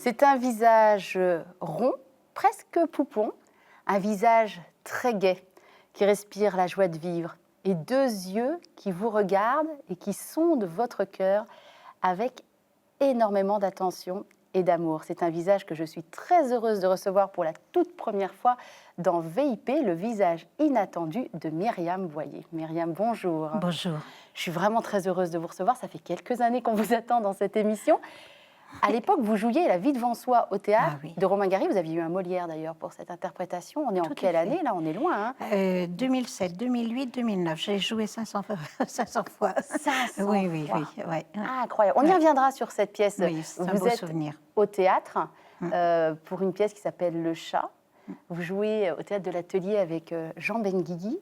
C'est un visage rond, presque poupon, un visage très gai, qui respire la joie de vivre, et deux yeux qui vous regardent et qui sondent votre cœur avec énormément d'attention et d'amour. C'est un visage que je suis très heureuse de recevoir pour la toute première fois dans VIP, le visage inattendu de Myriam Boyer. Myriam, bonjour. Bonjour. Je suis vraiment très heureuse de vous recevoir. Ça fait quelques années qu'on vous attend dans cette émission. À l'époque, vous jouiez La vie devant soi au théâtre de Romain Gary. Vous aviez eu un Molière d'ailleurs pour cette interprétation. On est en quelle année là? On est loin. 2007, 2008, 2009. J'ai joué 500 fois. 500 fois. 500 oui, fois. Oui. Ah, incroyable. On y reviendra sur cette pièce. Oui, c'est un beau souvenir. Au théâtre pour une pièce qui s'appelle Le Chat. Vous jouez au théâtre de l'Atelier avec Jean Benguigui.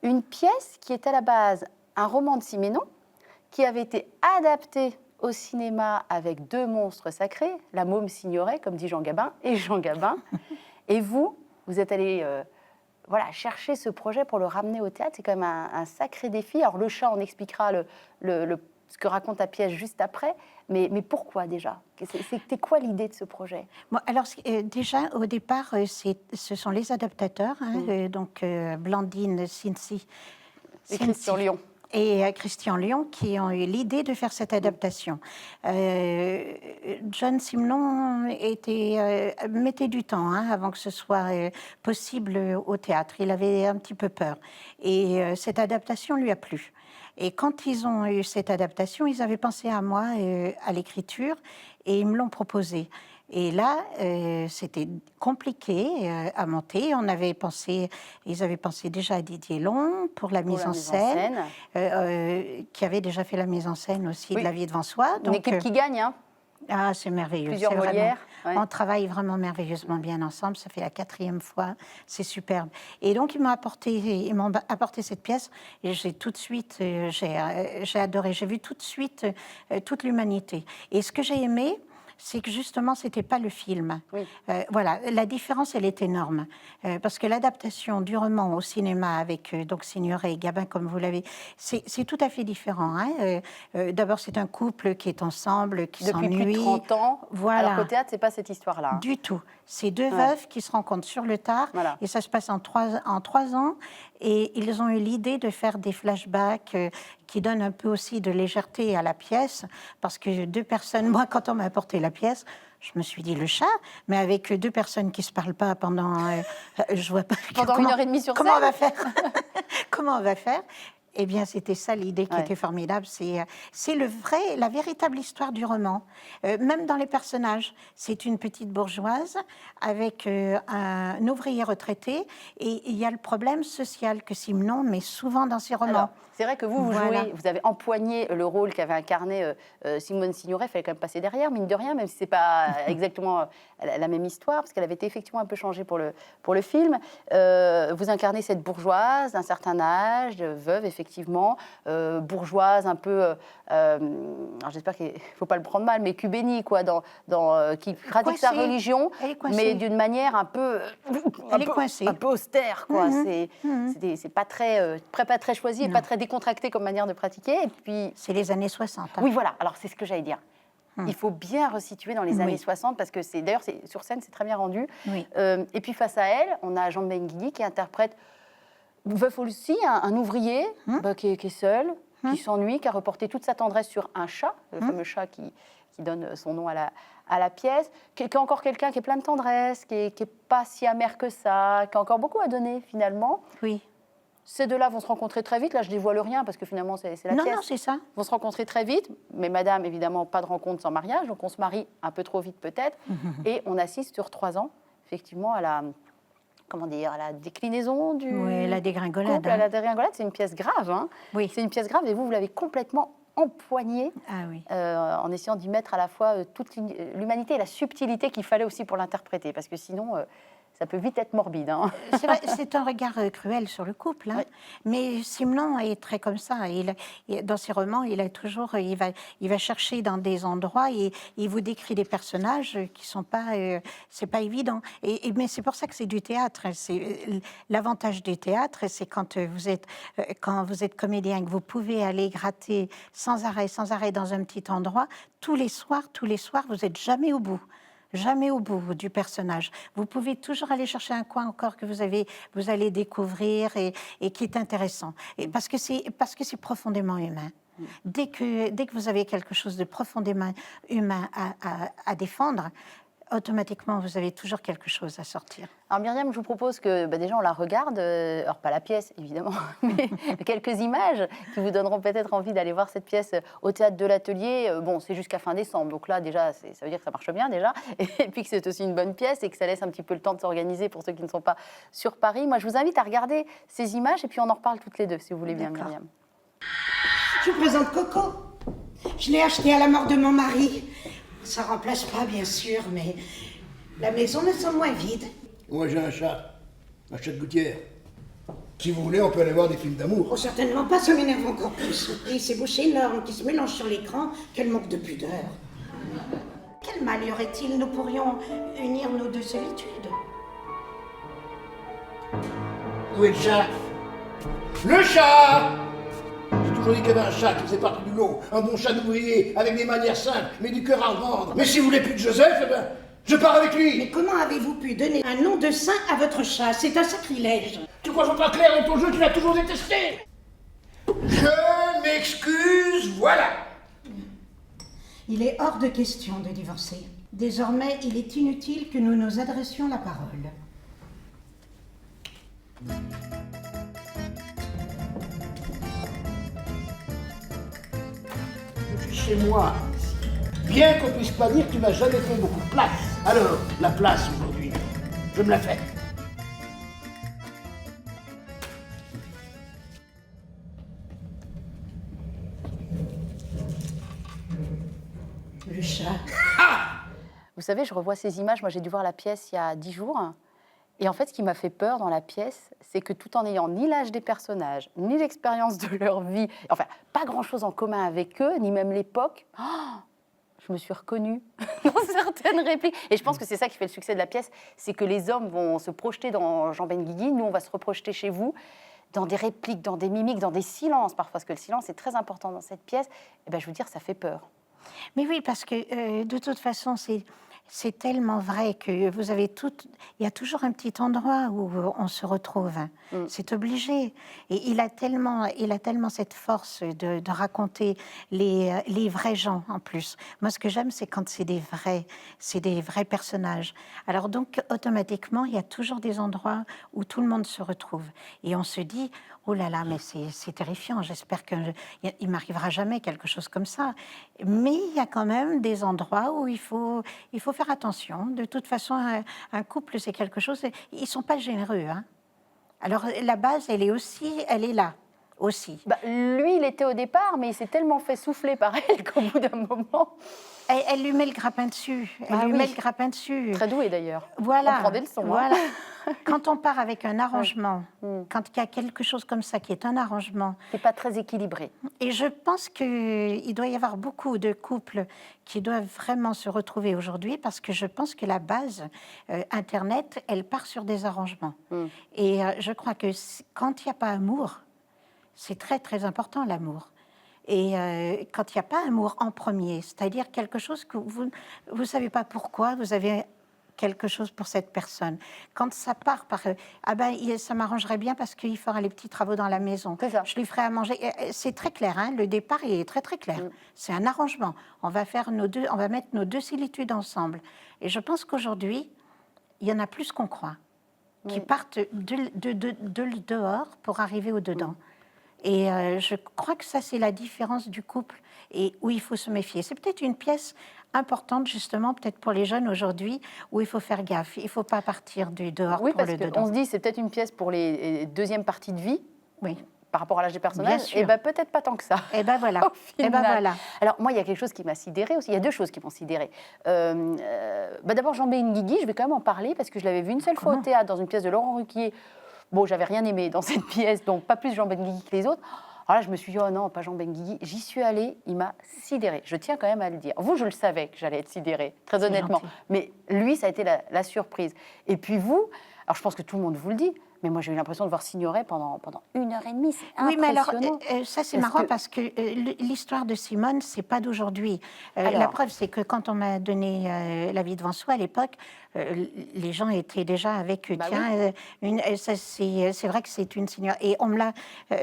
Une pièce qui est à la base un roman de Siménon qui avait été adapté au cinéma avec deux monstres sacrés, la môme Signoret, comme dit Jean Gabin, et Jean Gabin. Et vous êtes allé chercher ce projet pour le ramener au théâtre. C'est quand même un sacré défi. Alors, Le Chat, on expliquera ce que raconte la pièce juste après. Mais pourquoi déjà? C'était quoi l'idée de ce projet? Bon, alors, déjà, au départ, ce sont les adaptateurs, donc Blandine Cincy et Christian Lyon. Et Christian Lyon qui ont eu l'idée de faire cette adaptation. John Simenon mettait du temps avant que ce soit possible au théâtre. Il avait un petit peu peur. Et cette adaptation lui a plu. Et quand ils ont eu cette adaptation, ils avaient pensé à moi, à l'écriture, et ils me l'ont proposé. Et là, c'était compliqué à monter. Ils avaient pensé déjà à Didier Long pour la mise en scène, qui avait déjà fait la mise en scène aussi de La vie devant soi. Donc, une équipe qui gagne, hein? Ah, c'est merveilleux. Plusieurs Molières. On travaille vraiment merveilleusement bien ensemble. Ça fait la 4e fois. C'est superbe. Et donc, ils m'ont apporté cette pièce. Et j'ai tout de suite, j'ai adoré. J'ai vu tout de suite toute l'humanité. Et ce que j'ai aimé, c'est que justement, ce n'était pas le film. Oui. Voilà, la différence, elle est énorme. Parce que l'adaptation du roman au cinéma avec donc Signoret et Gabin, comme vous l'avez, c'est tout à fait différent. D'abord, c'est un couple qui est ensemble, qui s'ennuie. Depuis plus de 30 ans. Voilà. Alors qu'au théâtre, ce n'est pas cette histoire-là. Du tout. C'est deux veuves qui se rencontrent sur le tard. Voilà. Et ça se passe en 3 ans. Et ils ont eu l'idée de faire des flashbacks qui donnent un peu aussi de légèreté à la pièce. Parce que deux personnes, moi, quand on m'a apporté la pièce, je me suis dit Le Chat, mais avec deux personnes qui ne se parlent pas pendant... je vois pas... Pendant 1h30 sur scène. Comment on va faire? Comment on va faire? Eh bien, c'était ça l'idée qui était formidable. C'est la véritable histoire du roman. Même dans les personnages, c'est une petite bourgeoise avec un ouvrier retraité. Et il y a le problème social que Simenon met souvent dans ses romans. C'est vrai que vous jouez, vous avez empoigné le rôle qu'avait incarné Simone Signoret. Il fallait quand même passer derrière, mine de rien, même si ce n'est pas exactement la même histoire, parce qu'elle avait été effectivement un peu changée pour le film. Vous incarnez cette bourgeoise d'un certain âge, veuve, effectivement, bourgeoise un peu, alors j'espère qu'il ne faut pas le prendre mal, mais cubénie, quoi, qui pratique sa religion, mais d'une manière un peu, un peu austère, quoi. C'est pas très choisi et pas très décontracté comme manière de pratiquer. Et puis, c'est les années 60. Oui, voilà, alors c'est ce que j'allais dire. Il faut bien resituer dans les années 60 parce que d'ailleurs sur scène c'est très bien rendu. Oui. Et puis face à elle, on a Jean Benguigui qui interprète veuf aussi, un ouvrier qui est seul, qui s'ennuie, qui a reporté toute sa tendresse sur un chat, le fameux chat qui donne son nom à la pièce, qui est encore quelqu'un qui est plein de tendresse, qui est pas si amer que ça, qui a encore beaucoup à donner finalement. Oui. Ces deux-là vont se rencontrer très vite. Là, je ne dévoile rien parce que finalement, c'est la pièce. Non, c'est ça. Ils vont se rencontrer très vite. Mais madame, évidemment, pas de rencontre sans mariage. Donc, on se marie un peu trop vite peut-être. Et on assiste sur 3 ans, effectivement, à la déclinaison du la dégringolade. couple, à la dégringolade. C'est une pièce grave. Hein. Oui. C'est une pièce grave et vous l'avez complètement empoignée en essayant d'y mettre à la fois toute l'humanité et la subtilité qu'il fallait aussi pour l'interpréter. Parce que sinon... ça peut vite être morbide. Hein. C'est vrai, c'est un regard cruel sur le couple. Hein. Oui. Mais Simenon est très comme ça. Dans ses romans, il va chercher dans des endroits et il vous décrit des personnages qui sont pas... c'est pas évident. Mais c'est pour ça que c'est du théâtre. L'avantage du théâtre, c'est quand vous êtes comédien, que vous pouvez aller gratter sans arrêt dans un petit endroit. Tous les soirs, vous n'êtes jamais au bout. jamais au bout du personnage. Vous pouvez toujours aller chercher un coin encore que vous allez découvrir et qui est intéressant. Et parce que c'est profondément humain. Dès que vous avez quelque chose de profondément humain à défendre, automatiquement, vous avez toujours quelque chose à sortir. Alors Myriam, je vous propose que déjà on la regarde, alors pas la pièce évidemment, mais quelques images qui vous donneront peut-être envie d'aller voir cette pièce au Théâtre de l'Atelier. Bon, c'est jusqu'à fin décembre, donc là déjà, ça veut dire que ça marche bien déjà, et puis que c'est aussi une bonne pièce et que ça laisse un petit peu le temps de s'organiser pour ceux qui ne sont pas sur Paris. Moi, je vous invite à regarder ces images et puis on en reparle toutes les deux, si vous voulez bien, Myriam. Je vous présente Coco. Je l'ai acheté à la mort de mon mari. Ça remplace pas, bien sûr, mais la maison me semble moins vide. Moi, j'ai un chat de gouttière. Si vous voulez, on peut aller voir des films d'amour. Oh, certainement pas, ça m'énerve encore plus. Et ces bouches énormes qui se mélangent sur l'écran, quel manque de pudeur. Quel mal y aurait-il? Nous pourrions unir nos deux solitudes. Où est le chat? Le chat! J'ai toujours dit qu'il y avait un chat qui faisait partie du lot. Un bon chat d'ouvrier, avec des manières simples, mais du cœur à vendre. Mais si vous voulez plus de Joseph, eh ben, je pars avec lui. Mais comment avez-vous pu donner un nom de saint à votre chat? C'est un sacrilège. Tu crois que je suis pas clair dans ton jeu? Tu l'as toujours détesté. Je m'excuse, voilà. Il est hors de question de divorcer. Désormais, il est inutile que nous nous adressions la parole. Chez moi, bien qu'on puisse pas dire que tu m'as jamais fait beaucoup de place. Alors, la place aujourd'hui, je me la fais. Le chat. Vous savez, je revois ces images, moi j'ai dû voir la pièce il y a 10 jours, et en fait ce qui m'a fait peur dans la pièce, c'est que tout en n'ayant ni l'âge des personnages, ni l'expérience de leur vie, enfin pas grand-chose en commun avec eux, ni même l'époque, je me suis reconnue dans certaines répliques. Et je pense que c'est ça qui fait le succès de la pièce, c'est que les hommes vont se projeter dans Jean Benguigui, nous on va se reprojeter chez vous, dans des répliques, dans des mimiques, dans des silences parfois, parce que le silence est très important dans cette pièce. Et ben, je veux dire, ça fait peur. Mais oui, parce que de toute façon, c'est tellement vrai que vous avez tout. Il y a toujours un petit endroit où on se retrouve. C'est obligé. Et il a tellement cette force de raconter les vrais gens en plus. Moi, ce que j'aime, c'est quand c'est des vrais personnages. Alors donc, automatiquement, il y a toujours des endroits où tout le monde se retrouve. Et on se dit, oh là là, mais c'est terrifiant. J'espère qu'il ne m'arrivera jamais quelque chose comme ça. Mais il y a quand même des endroits où il faut faire attention. De toute façon, un couple, c'est quelque chose. Ils ne sont pas généreux. Hein. Alors, la base, elle est là aussi. Bah, lui, il était au départ, mais il s'est tellement fait souffler par elle qu'au bout d'un moment... Elle lui met le grappin dessus. Met le grappin dessus. Très doué d'ailleurs. Voilà. On prend des leçons. Voilà. Quand on part avec un arrangement, quand il y a quelque chose comme ça qui est un arrangement... C'est pas très équilibré. Et je pense qu'il doit y avoir beaucoup de couples qui doivent vraiment se retrouver aujourd'hui parce que je pense que la base, Internet, elle part sur des arrangements. Et je crois que quand il n'y a pas amour, c'est très, très important l'amour. Et quand il n'y a pas amour en premier, c'est-à-dire quelque chose que vous ne savez pas pourquoi, vous avez quelque chose pour cette personne. Quand ça part par ça m'arrangerait bien parce qu'il fera les petits travaux dans la maison. Je lui ferai à manger. C'est très clair, hein, le départ il est très très clair. C'est un arrangement. On va mettre nos deux solitudes ensemble. Et je pense qu'aujourd'hui, il y en a plus qu'on croit, qui partent de dehors pour arriver au dedans. Et je crois que ça, c'est la différence du couple et où il faut se méfier. C'est peut-être une pièce importante, justement, peut-être pour les jeunes aujourd'hui, où il faut faire gaffe. Il ne faut pas partir du dehors pour le dedans. On se dit c'est peut-être une pièce pour les deuxièmes parties de vie. Oui. Par rapport à l'âge des personnages, et ben peut-être pas tant que ça. Et ben voilà. Et ben voilà. Alors moi, il y a quelque chose qui m'a sidérée aussi. Il y a deux choses qui m'ont sidérée. D'abord, Jean Benguigui, je vais quand même en parler parce que je l'avais vu une seule fois au théâtre dans une pièce de Laurent Ruquier. Bon, j'avais rien aimé dans cette pièce, donc pas plus Jean Benguigui que les autres. Alors là, je me suis dit, oh non, pas Jean Benguigui. J'y suis allée, il m'a sidérée. Je tiens quand même à le dire. Vous, je le savais que j'allais être sidérée, très honnêtement. Mais lui, ça a été la surprise. Et puis vous, Alors je pense que tout le monde vous le dit, mais moi j'ai eu l'impression de voir Signoret pendant 1h30. C'est Oui, mais alors, impressionnant. ça c'est Est-ce marrant que- parce que l'histoire de Simone, c'est pas d'aujourd'hui. Alors. La preuve, c'est que quand on m'a donné La vie devant soi à l'époque, les gens étaient déjà avec, Bah tiens, c'est vrai que c'est une Signoret. Et on me l'a,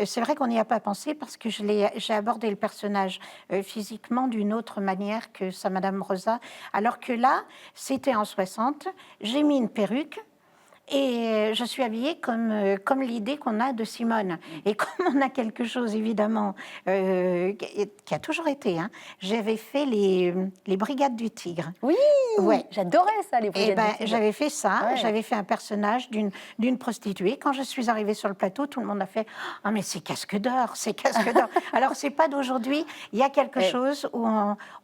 c'est vrai qu'on n'y a pas pensé parce que j'ai abordé le personnage physiquement d'une autre manière que sa Madame Rosa, alors que là, c'était en 60, j'ai mis une perruque. Et je suis habillée comme l'idée qu'on a de Simone. Et comme on a quelque chose, évidemment, qui a toujours été, hein, j'avais fait les Brigades du Tigre. Oui, Ouais. j'adorais ça, les Et Brigades ben, du Tigre. j'avais fait ça, Ouais. j'avais fait un personnage d'une prostituée. Quand je suis arrivée sur le plateau, tout le monde a fait « Ah, mais c'est Casque d'Or, c'est Casque d'Or !» Alors, c'est pas d'aujourd'hui, il y a quelque Ouais. chose où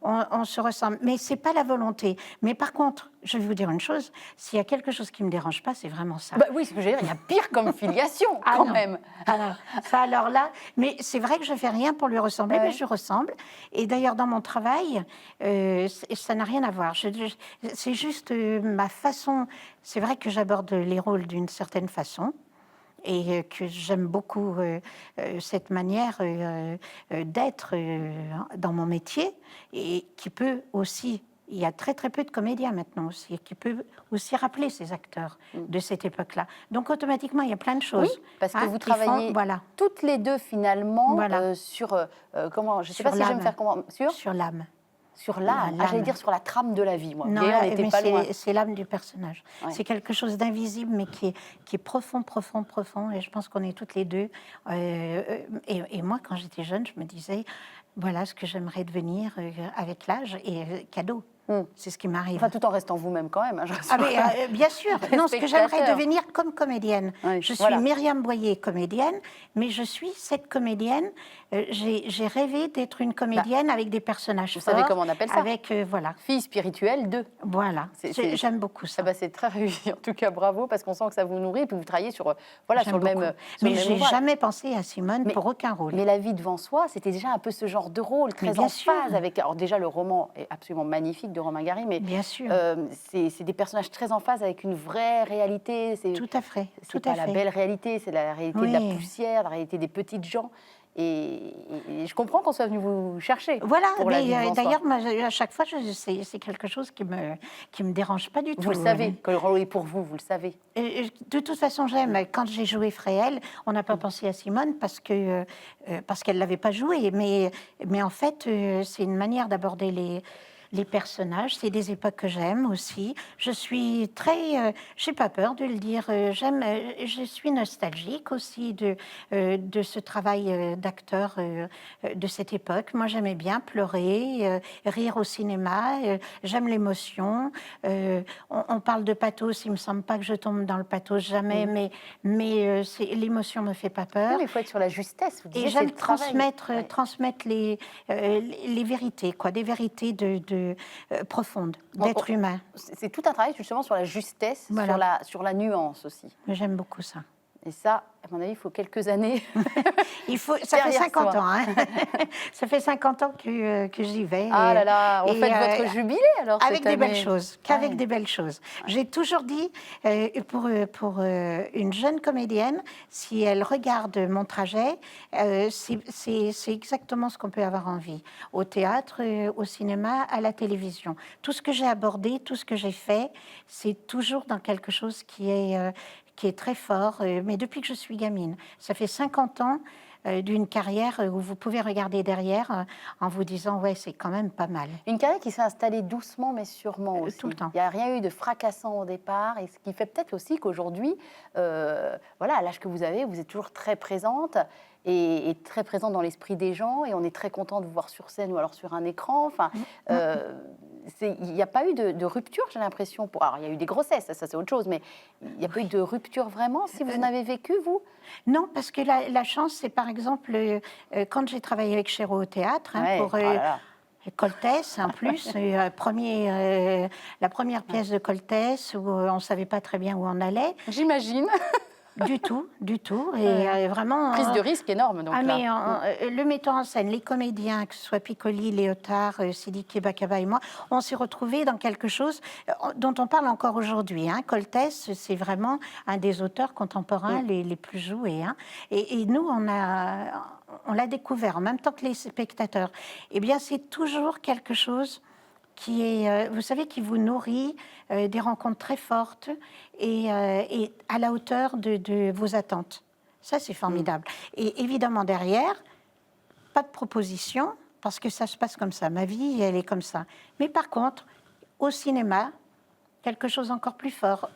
on se ressemble. Mais c'est pas la volonté. Mais par contre, je vais vous dire une chose, s'il y a quelque chose qui me dérange pas, c'est vraiment ça. Bah oui, ce que je veux dire, il y a pire comme filiation, Ah quand non. même. Ah non. Ça, alors là, mais c'est vrai que je fais rien pour lui ressembler, Ouais. mais je ressemble. Et d'ailleurs, dans mon travail, ça n'a rien à voir. C'est juste ma façon. C'est vrai que j'aborde les rôles d'une certaine façon. Et que j'aime beaucoup cette manière d'être dans mon métier, et qui peut aussi, il y a très très peu de comédiens maintenant aussi, qui peut aussi rappeler ces acteurs de cette époque-là. Donc automatiquement, il y a plein de Oui, choses. parce que hein, vous qui font- travaillez voilà, toutes les deux, finalement, Voilà. sur... comment, je ne sais Sur pas si j'aime l'âme. faire comment... sur l'âme. Sur l'âme. La- J'allais l'âme. dire sur la trame de la vie, moi. Non, Vous voyez, on là, n'était mais pas loin. c'est l'âme du personnage. Ouais. C'est quelque chose d'invisible, mais qui est profond, profond, profond. Et je pense qu'on est toutes les deux. Et moi, quand j'étais jeune, je me disais, voilà ce que j'aimerais devenir avec l'âge, et cadeau. C'est ce qui m'arrive. Enfin, tout en restant vous-même quand même, hein, je Ah rassure. mais, bien sûr. Non, ce que j'aimerais Spectateur. devenir comme comédienne. Oui, Je suis voilà. Myriam Boyer, comédienne, mais je suis cette comédienne. J'ai rêvé d'être une comédienne avec des personnages vous forts. savez comment on appelle ça? Avec, voilà. Fille spirituelle de... Voilà. J'aime beaucoup ça. Ah bah, c'est très réussi, en tout cas, bravo, parce qu'on sent que ça vous nourrit, et puis vous travaillez sur, voilà, sur J'aime le même... beaucoup. sur Mais le même j'ai ouvrage. jamais pensé à Simone pour aucun rôle. Mais La vie devant soi, c'était déjà un peu ce genre de rôle, très bien en sûr. phase avec... Alors déjà, le roman est absolument magnifique de Romain Gary, mais Bien sûr. c'est des personnages très en phase avec une vraie réalité. Tout à fait. C'est Tout pas à la fait. belle réalité, c'est la réalité de la Oui. poussière, la réalité des petites gens. Et je comprends qu'on soit venu vous chercher. Voilà, pour La vie mais devant soi. d'ailleurs, moi, à chaque fois, c'est quelque chose qui me dérange pas du tout. Vous le savez, que le rôle est pour vous, vous le savez. De toute façon, j'aime. Quand j'ai joué Fréhel, on n'a pas pensé à Simone parce qu'elle l'avait pas joué. Mais en fait, c'est une manière d'aborder les personnages. C'est des époques que j'aime aussi. Je suis très, j'ai pas peur de le dire. Je suis nostalgique aussi de ce travail d'acteur de cette époque. Moi, j'aimais bien pleurer, rire au cinéma. J'aime l'émotion. On parle de pathos. Il me semble pas que je tombe dans le pathos jamais, mais l'émotion me fait pas peur. Oui, mais il faut être sur la justesse. Vous disiez, Et c'est j'aime le travail. transmettre les vérités, quoi, des vérités profondes, d'être humain. C'est tout un travail justement sur la justesse, Voilà. sur la nuance aussi. Mais j'aime beaucoup ça. Et ça, à mon avis, il faut quelques années. Ça fait Derrière 50 soi. ans, hein. Ça fait 50 ans que j'y vais. Ah là là, on Et, fait votre jubilé alors avec cette des belles année. choses, qu'avec Ouais. des belles choses. J'ai toujours dit, pour une jeune comédienne, si elle regarde mon trajet, c'est exactement ce qu'on peut avoir envie. Au théâtre, au cinéma, à la télévision. Tout ce que j'ai abordé, tout ce que j'ai fait, c'est toujours dans quelque chose qui est très fort, mais depuis que je suis gamine. Ça fait 50 ans d'une carrière où vous pouvez regarder derrière en vous disant « ouais, c'est quand même pas mal ». Une carrière qui s'est installée doucement mais sûrement aussi. tout le temps. Il n'y a rien eu de fracassant au départ, et ce qui fait peut-être aussi qu'aujourd'hui, voilà, à l'âge que vous avez, vous êtes toujours très présente et très présente dans l'esprit des gens, et on est très content de vous voir sur scène ou alors sur un écran. Enfin, il n'y a pas eu de rupture, j'ai l'impression. Alors, il y a eu des grossesses, ça c'est autre chose, mais il n'y a pas eu de rupture vraiment. Si vous en avez vécu, vous? Non, parce que la chance, c'est par exemple, quand j'ai travaillé avec Chéreau au théâtre, Ouais, pour oh là là. Coltès, en plus, la première pièce de Coltès, où on ne savait pas très bien où on allait. J'imagine. Du tout, du tout. Et vraiment. Prise de risque énorme, donc Ah, là. mais le metteur en scène, les comédiens, que ce soit Piccoli, Léotard, Sidiki Bakaba et moi, on s'est retrouvés dans quelque chose dont on parle encore aujourd'hui. Hein. Coltès, c'est vraiment un des auteurs contemporains les plus joués. Hein. Et nous, on l'a découvert en même temps que les spectateurs. Eh bien, c'est toujours quelque chose qui est, vous savez, qui vous nourrit des rencontres très fortes et à la hauteur de vos attentes. Ça, c'est formidable. Et évidemment, derrière, pas de proposition, parce que ça se passe comme ça. Ma vie, elle est comme ça. Mais par contre, au cinéma, quelque chose encore plus fort.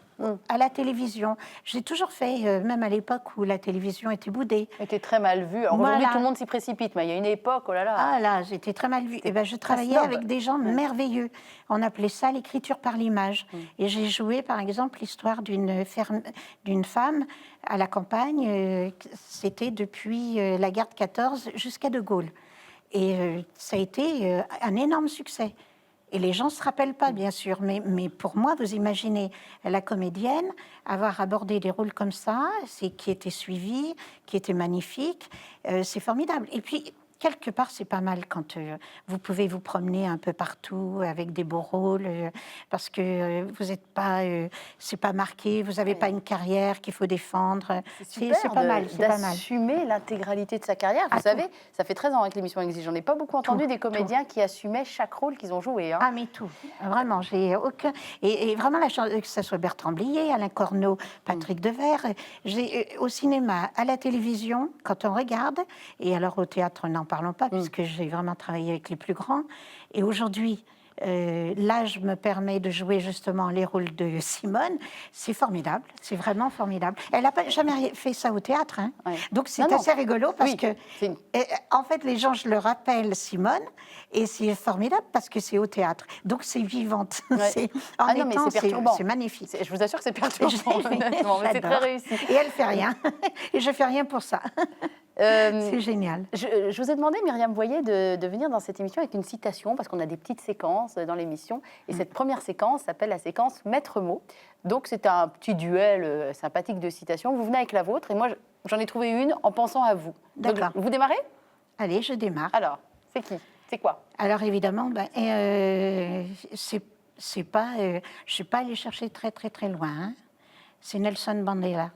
À la télévision. J'ai toujours fait, même à l'époque où la télévision était boudée. Était très mal vu. Alors aujourd'hui, Voilà. tout le monde s'y précipite, mais il y a une époque, oh là là. Ah là, j'étais très mal vue. Et ben, je travaillais snob. avec des gens merveilleux. On appelait ça l'écriture par l'image. Et j'ai joué, par exemple, l'histoire d'une femme à la campagne. C'était depuis la guerre de 14 jusqu'à De Gaulle. Et ça a été un énorme succès. Et les gens ne se rappellent pas, bien sûr, mais pour moi, vous imaginez la comédienne avoir abordé des rôles comme ça, qui étaient suivis, qui étaient magnifiques, c'est formidable. Et puis, quelque part, c'est pas mal quand vous pouvez vous promener un peu partout avec des beaux rôles, parce que vous n'êtes pas, c'est pas marqué, vous n'avez pas une carrière qu'il faut défendre. C'est pas mal, c'est pas mal. D'assumer l'intégralité de sa carrière. Vous Ah, savez, ça fait 13 ans avec l'émission Exige. J'en ai pas beaucoup entendu Tout, des comédiens qui assumaient chaque rôle qu'ils ont joué. Hein. Ah, mais tout. Vraiment, j'ai aucun. Et vraiment, la chance que ce soit Bertrand Blier, Alain Corneau, Patrick Devers. J'ai au cinéma, à la télévision, quand on regarde, et alors au théâtre, n'en parlons pas, puisque j'ai vraiment travaillé avec les plus grands. Et aujourd'hui, l'âge me permet de jouer justement les rôles de Simone. C'est formidable, c'est vraiment formidable. Elle n'a jamais fait ça au théâtre, hein. Ouais. Donc c'est Non, non. assez rigolo parce Oui, que, c'est- en fait, les gens, je le rappelle, Simone, et c'est formidable parce que c'est au théâtre. Donc c'est vivante. Ouais. C'est, Ah non, mais c'est perturbant. c'est magnifique. Je vous assure que c'est perturbant, honnêtement, mais c'est très J'adore. réussi. Et elle fait rien. Et je fais rien pour ça. C'est génial. Je vous ai demandé, Myriam Boyer, de venir dans cette émission avec une citation, parce qu'on a des petites séquences dans l'émission. Et cette première séquence s'appelle la séquence Maître mot. Donc, c'est un petit duel sympathique de citations. Vous venez avec la vôtre, et moi, j'en ai trouvé une en pensant à vous. Donc, D'accord. vous démarrez? Allez, je démarre. Alors, c'est qui? C'est quoi? Alors évidemment, c'est pas, je suis pas allée chercher très très très loin. Hein. C'est Nelson Mandela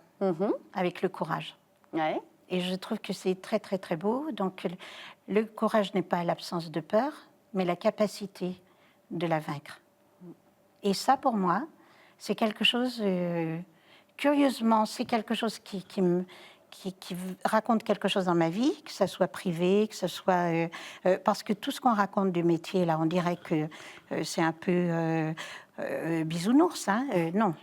avec le courage. Ouais. Et je trouve que c'est très très très beau. Donc le courage n'est pas l'absence de peur, mais la capacité de la vaincre. Et ça, pour moi, c'est quelque chose. Curieusement, c'est quelque chose qui raconte quelque chose dans ma vie, que ce soit privé, que ce soit... parce que tout ce qu'on raconte du métier, là, on dirait que c'est un peu bisounours. Hein. Non,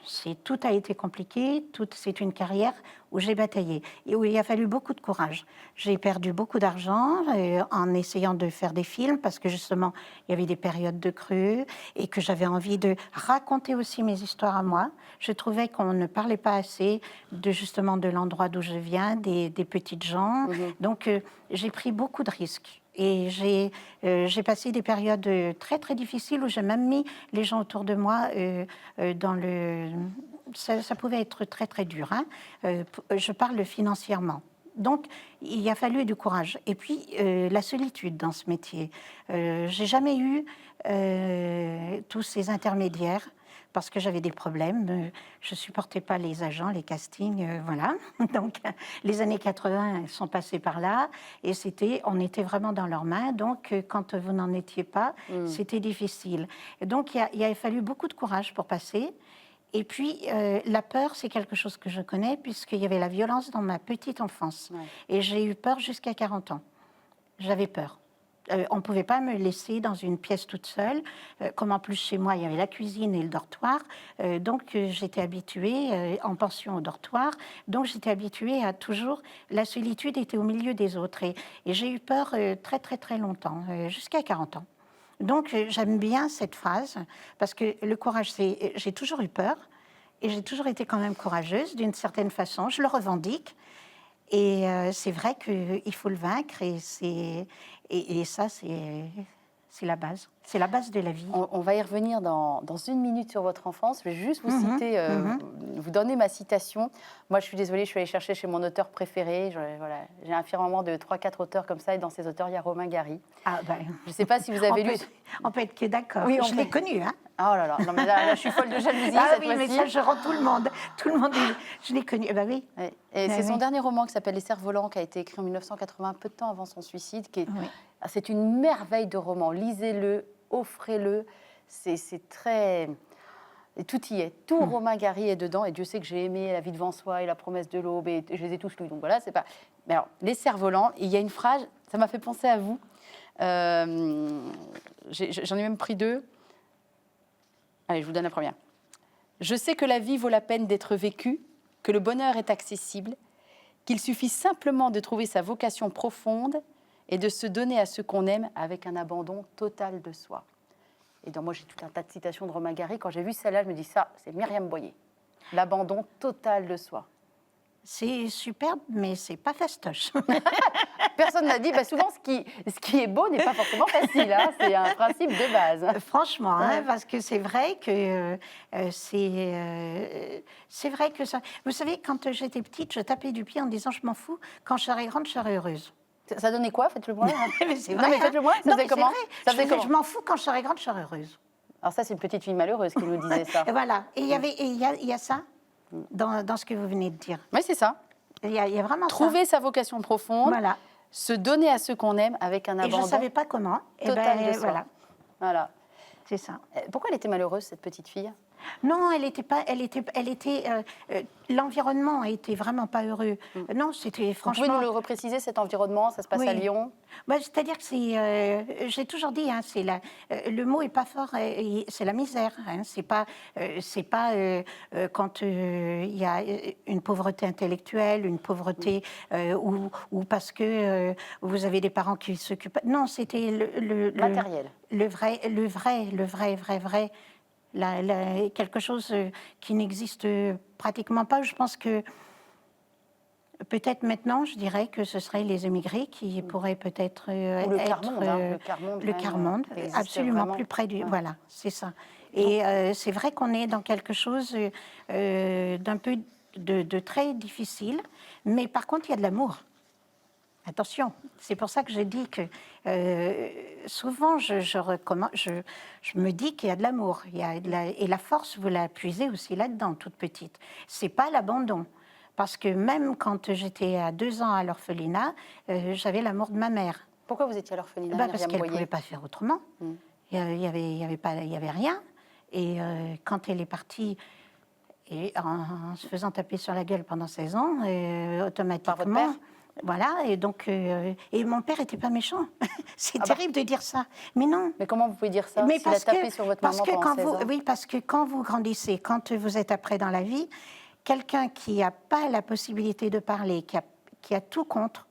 tout a été compliqué, c'est une carrière où j'ai bataillé et où il a fallu beaucoup de courage. J'ai perdu beaucoup d'argent en essayant de faire des films parce que justement, il y avait des périodes de creux et que j'avais envie de raconter aussi mes histoires à moi. Je trouvais qu'on ne parlait pas assez justement de l'endroit d'où je viens, des petites gens. Donc, j'ai pris beaucoup de risques. Et j'ai passé des périodes très, très difficiles où j'ai même mis les gens autour de moi dans le... Ça pouvait être très, très dur. Hein. Je parle financièrement. Donc, il a fallu du courage. Et puis, la solitude dans ce métier. J'ai jamais eu tous ces intermédiaires parce que j'avais des problèmes. Je supportais pas les agents, les castings, voilà. Donc, les années 80 sont passées par là et on était vraiment dans leurs mains. Donc, quand vous n'en étiez pas, c'était difficile. Et donc, il a fallu beaucoup de courage pour passer. Et puis, la peur, c'est quelque chose que je connais puisqu'il y avait la violence dans ma petite enfance. Ouais. Et j'ai eu peur jusqu'à 40 ans. J'avais peur. On ne pouvait pas me laisser dans une pièce toute seule. Comme en plus, chez moi, il y avait la cuisine et le dortoir. Donc, j'étais habituée en pension au dortoir. Donc, j'étais habituée à toujours... La solitude était au milieu des autres. Et j'ai eu peur très, très, très longtemps, jusqu'à 40 ans. Donc, j'aime bien cette phrase, parce que le courage, j'ai toujours eu peur, et j'ai toujours été quand même courageuse, d'une certaine façon. Je le revendique, et c'est vrai qu'il faut le vaincre, et ça, C'est la base. C'est la base de la vie. On va y revenir dans 1 minute sur votre enfance. Je vais juste vous citer, vous donner ma citation. Moi, je suis désolée, je suis allée chercher chez mon auteur préféré. Voilà, j'ai un firmament de 3-4 auteurs comme ça, et dans ces auteurs, il y a Romain Gary. Ah, ben, Je ne sais pas si vous avez lu... On peut être que d'accord. Oui, je l'ai connu, hein. Oh là là, non, mais là, je suis folle de jalousie Ah cette oui, mais fois-ci. ça, je rends tout le monde. Tout le monde, je l'ai connu. Ben oui. Ouais. Et Ouais, c'est son oui. dernier roman qui s'appelle Les Cerfs-Volants, qui a été écrit en 1980, peu de temps avant son suicide. Oui. C'est une merveille de roman. Lisez-le, offrez-le. C'est très... Et tout y est. Tout Romain Gary est dedans. Et Dieu sait que j'ai aimé La vie devant soi et La promesse de l'aube. Et je les ai tous lus. Donc voilà, c'est pas... Mais alors, Les Cerfs-Volants, il y a une phrase, ça m'a fait penser à vous. J'en ai même pris 2. Allez, je vous donne la première. Je sais que la vie vaut la peine d'être vécue, que le bonheur est accessible, qu'il suffit simplement de trouver sa vocation profonde et de se donner à ce qu'on aime avec un abandon total de soi. Et donc moi, j'ai tout un tas de citations de Romain Gary. Quand j'ai vu celle-là, je me dis, ça, c'est Myriam Boyer. L'abandon total de soi. C'est superbe, mais c'est pas fastoche. Personne n'a dit, souvent, ce qui est beau n'est pas forcément facile. Hein, c'est un principe de base. Franchement, hein, Ouais. parce que c'est vrai que c'est vrai que ça. Vous savez, quand j'étais petite, je tapais du pied en disant je m'en fous. Quand je serai grande, je serai heureuse. Ça donnait quoi? Faites-le moi. Mais c'est Non, vrai. mais faites-le moi. Ça Non, faisait mais c'est comment? vrai. Ça faisait comment? Je m'en fous, quand je serai grande, je serai heureuse. Alors ça, c'est une petite fille malheureuse qui nous disait ça. Et voilà. Et il y a ça dans ce que vous venez de dire. Oui, c'est ça. Il y a vraiment Trouver sa vocation profonde, ça. Voilà. se donner à ce qu'on aime avec un Et je abandon ne savais pas comment. Et total ben, de soi. voilà, Voilà. c'est ça. Pourquoi elle était malheureuse, cette petite fille? Non, elle était. L'environnement était vraiment pas heureux. Non, c'était Vous franchement. pouvez nous le repréciser, cet environnement? Ça se passe Oui. à Lyon? C'est-à-dire que c'est. J'ai toujours dit, hein, le mot est pas fort. C'est la misère. Hein, c'est pas quand il y a une pauvreté intellectuelle, une pauvreté ou parce que vous avez des parents qui s'occupent. Non, c'était Matériel. le vrai. Quelque chose qui n'existe pratiquement pas. Je pense que peut-être maintenant, je dirais que ce seraient les émigrés qui pourraient peut-être Ou le être quart-monde. Hein, le quart-monde, existe absolument vraiment. plus près du. Ouais. Voilà, c'est ça. Et c'est vrai qu'on est dans quelque chose d'un peu de très difficile, mais par contre, il y a de l'amour. Attention, c'est pour ça que je dis que souvent je me dis qu'il y a de l'amour, et la force, vous la puisez aussi là-dedans, toute petite. C'est pas l'abandon, parce que même quand j'étais à 2 ans à l'orphelinat, j'avais l'amour de ma mère. Pourquoi vous étiez à l'orphelinat, Parce Myriam qu'elle ne Boyer? pouvait pas faire autrement. Il y avait rien. Et quand elle est partie, et en se faisant taper sur la gueule pendant 16 ans, automatiquement. Par votre père? Voilà, et donc, et mon père n'était pas méchant. C'est Ah bah. terrible de dire ça, mais non. Mais comment vous pouvez dire ça? Mais S'il a tapé sur votre maman pendant 16 ans. Oui, parce que quand vous grandissez, quand vous êtes après dans la vie, quelqu'un qui n'a pas la possibilité de parler, qui a tout contre,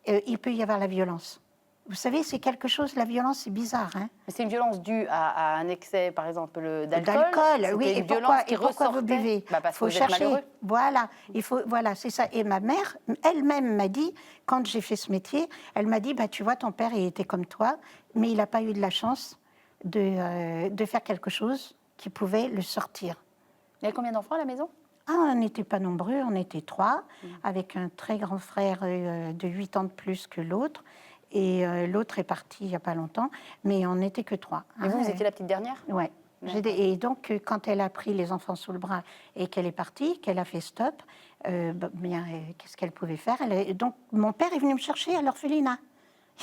il peut y avoir la violence. Vous savez, c'est quelque chose, la violence, c'est bizarre. Hein. Mais c'est une violence due à un excès, par exemple, d'alcool. D'alcool, oui. C'était Et une violence qui pourquoi vous ressortait. buvez? Parce faut que vous êtes chercher. malheureux. Voilà, c'est ça. Et ma mère, elle-même m'a dit, quand j'ai fait ce métier, elle m'a dit, tu vois, ton père, il était comme toi, mais il n'a pas eu de la chance de faire quelque chose qui pouvait le sortir. Il y a combien d'enfants à la maison? On n'était pas nombreux, on était 3, avec un très grand frère de 8 ans de plus que l'autre. Et l'autre est parti il n'y a pas longtemps, mais on n'était que 3. Et vous étiez la petite dernière? Oui. Et donc, quand elle a pris les enfants sous le bras et qu'elle est partie, qu'elle a fait stop, qu'est-ce qu'elle pouvait faire? Donc, mon père est venu me chercher à l'orphelinat.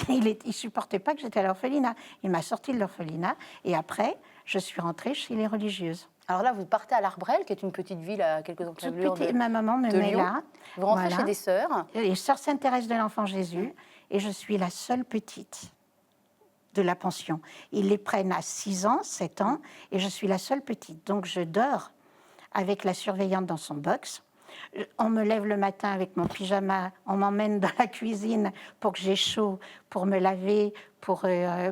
Il ne supportait pas que j'étais à l'orphelinat. Il m'a sortie de l'orphelinat et après, je suis rentrée chez les religieuses. Alors là, vous partez à l'Arbrel, qui est une petite ville à quelques encablures de Ma maman me de met Lyon. là. Vous rentrez Voilà. chez des sœurs. Les sœurs Sainte-Thérèse de l'Enfant Jésus, et je suis la seule petite de la pension. Ils les prennent à 6 ans, 7 ans, et je suis la seule petite. Donc je dors avec la surveillante dans son box. On me lève le matin avec mon pyjama, on m'emmène dans la cuisine pour que j'ai chaud, pour me laver, pour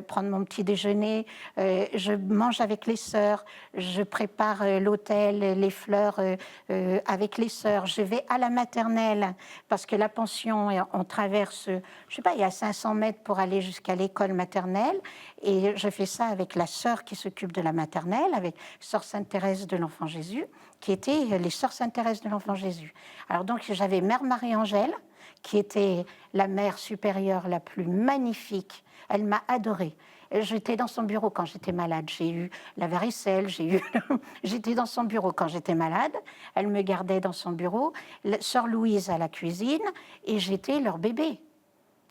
prendre mon petit déjeuner. Je mange avec les sœurs, je prépare l'hôtel, les fleurs avec les sœurs. Je vais à la maternelle parce que la pension, on traverse, je sais pas, il y a 500 mètres pour aller jusqu'à l'école maternelle. Et je fais ça avec la sœur qui s'occupe de la maternelle, avec Sœur Sainte-Thérèse de l'Enfant Jésus, qui étaient les Sœurs Sainte-Thérèse de l'Enfant Jésus. Alors donc j'avais Mère Marie-Angèle, qui était la mère supérieure la plus magnifique. Elle m'a adorée. J'étais dans son bureau quand j'étais malade. J'ai eu la varicelle, j'étais dans son bureau quand j'étais malade. Elle me gardait dans son bureau. Sœur Louise à la cuisine, et j'étais leur bébé.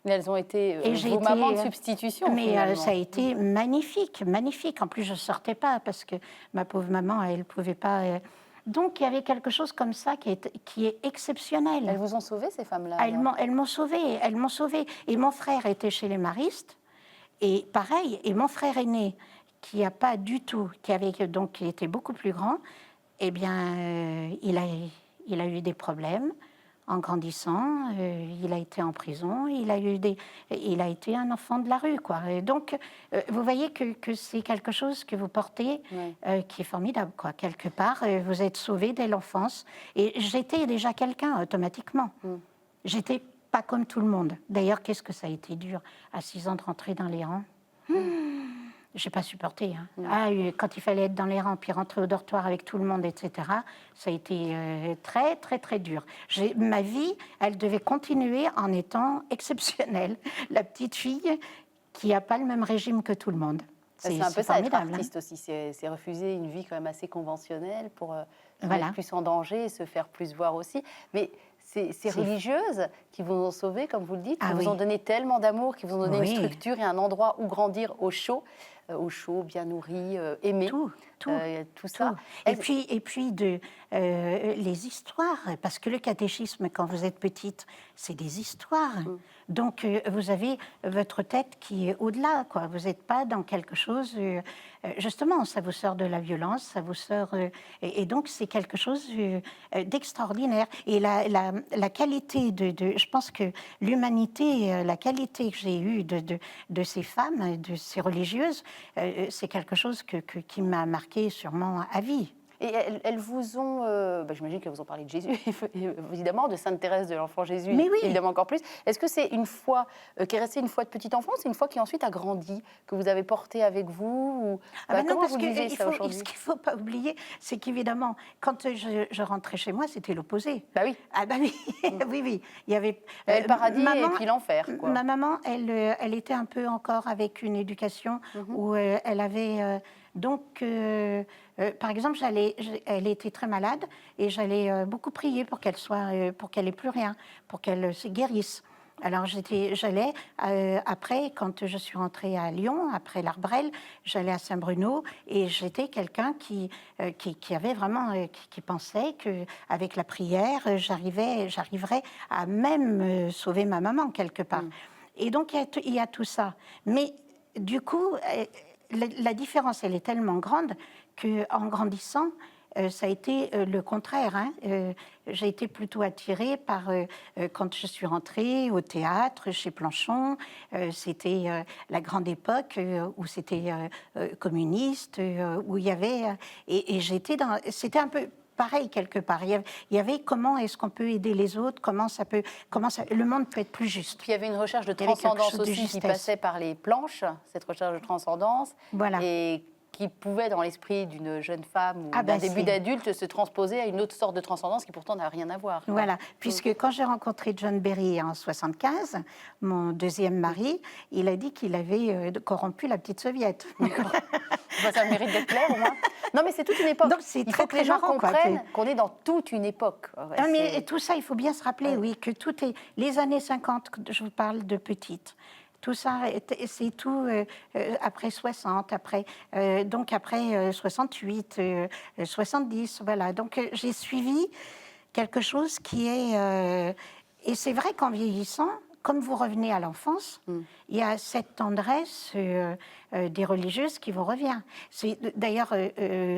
Mais elles ont été vos mamans de substitution. Mais ça a été magnifique, magnifique. En plus, je ne sortais pas parce que ma pauvre maman, elle ne pouvait pas... Donc, il y avait quelque chose comme ça qui est exceptionnel. Elles vous ont sauvé, ces femmes-là? Elles m'ont sauvée. Et mon frère était chez les maristes. Et pareil, et mon frère aîné, qui a pas du tout, qui était beaucoup plus grand, eh bien, il a eu des problèmes en grandissant. Il a été en prison. Il a été un enfant de la rue, quoi. Et donc, vous voyez que c'est quelque chose que vous portez, qui est formidable, quoi. Quelque part, vous êtes sauvé dès l'enfance. Et j'étais déjà quelqu'un automatiquement. J'étais pas comme tout le monde. D'ailleurs, qu'est-ce que ça a été dur à 6 ans de rentrer dans les rangs. J'ai pas supporté. Quand il fallait être dans les rangs, puis rentrer au dortoir avec tout le monde, etc., ça a été très, très, très dur. Ma vie, elle devait continuer en étant exceptionnelle. La petite fille qui n'a pas le même régime que tout le monde. C'est un peu ça, être artiste aussi. C'est refuser une vie quand même assez conventionnelle pour être plus en danger et se faire plus voir aussi. Mais ces religieuses qui vous ont sauvé, comme vous le dites, qui vous ont donné tellement d'amour, qui vous ont donné une structure et un endroit où grandir au chaud, bien nourri, aimé. Tout ça. Et puis les histoires, parce que le catéchisme, quand vous êtes petite, c'est des histoires. Donc, vous avez votre tête qui est au-delà, quoi. Vous n'êtes pas dans quelque chose... justement, ça vous sort de la violence, ça vous sort... et donc, c'est quelque chose d'extraordinaire. Et la qualité je pense que l'humanité, la qualité que j'ai eue de ces femmes, de ces religieuses, c'est quelque chose qui m'a marqué sûrement à vie. Et elles vous ont, j'imagine qu'elles vous ont parlé de Jésus, évidemment, de Sainte Thérèse de l'Enfant Jésus, évidemment encore plus. Est-ce que c'est une foi qui est restée une foi de petite enfance, une foi qui ensuite a grandi, que vous avez portée avec vous non, parce que ce qu'il ne faut pas oublier, c'est qu'évidemment, quand je rentrais chez moi, c'était l'opposé. Bah oui. Ah bah oui, oui. Il y avait le paradis et puis l'enfer, quoi. Ma maman, elle était un peu encore avec une éducation où elle avait... par exemple, elle était très malade et j'allais beaucoup prier pour qu'elle ait plus rien, pour qu'elle se guérisse. Alors j'allais après, quand je suis rentrée à Lyon, après l'Arbrel, j'allais à Saint-Bruno et j'étais quelqu'un qui avait vraiment, qui pensait qu'avec la prière, j'arriverais à même sauver ma maman quelque part. Et donc il y a tout ça. Mais du coup, la différence, elle est tellement grande qu'en grandissant, ça a été le contraire. J'ai été plutôt attirée par, quand je suis rentrée au théâtre, chez Planchon, c'était la grande époque où c'était communiste, où il y avait... et c'était un peu... pareil quelque part. Il y avait comment est-ce qu'on peut aider les autres, le monde peut être plus juste. Puis il y avait une recherche de transcendance aussi qui passait par les planches, cette recherche de transcendance, et qui pouvait dans l'esprit d'une jeune femme ou d'un début d'adulte se transposer à une autre sorte de transcendance qui pourtant n'a rien à voir. Voilà, puisque quand j'ai rencontré John Berry en 75, mon deuxième mari, il a dit qu'il avait corrompu la petite soviète. Ça mérite d'être clair au moins. Non, mais c'est toute une époque. Donc, c'est il faut que les gens comprennent qu'on est dans toute une époque. Mais tout ça, il faut bien se rappeler, que tout est... Les années 50, je vous parle de petites. Tout ça, c'est tout après 60, donc après 68, 70, voilà. Donc j'ai suivi quelque chose qui est... et c'est vrai qu'en vieillissant, comme vous revenez à l'enfance, il y a cette tendresse des religieuses qui vous revient. D'ailleurs,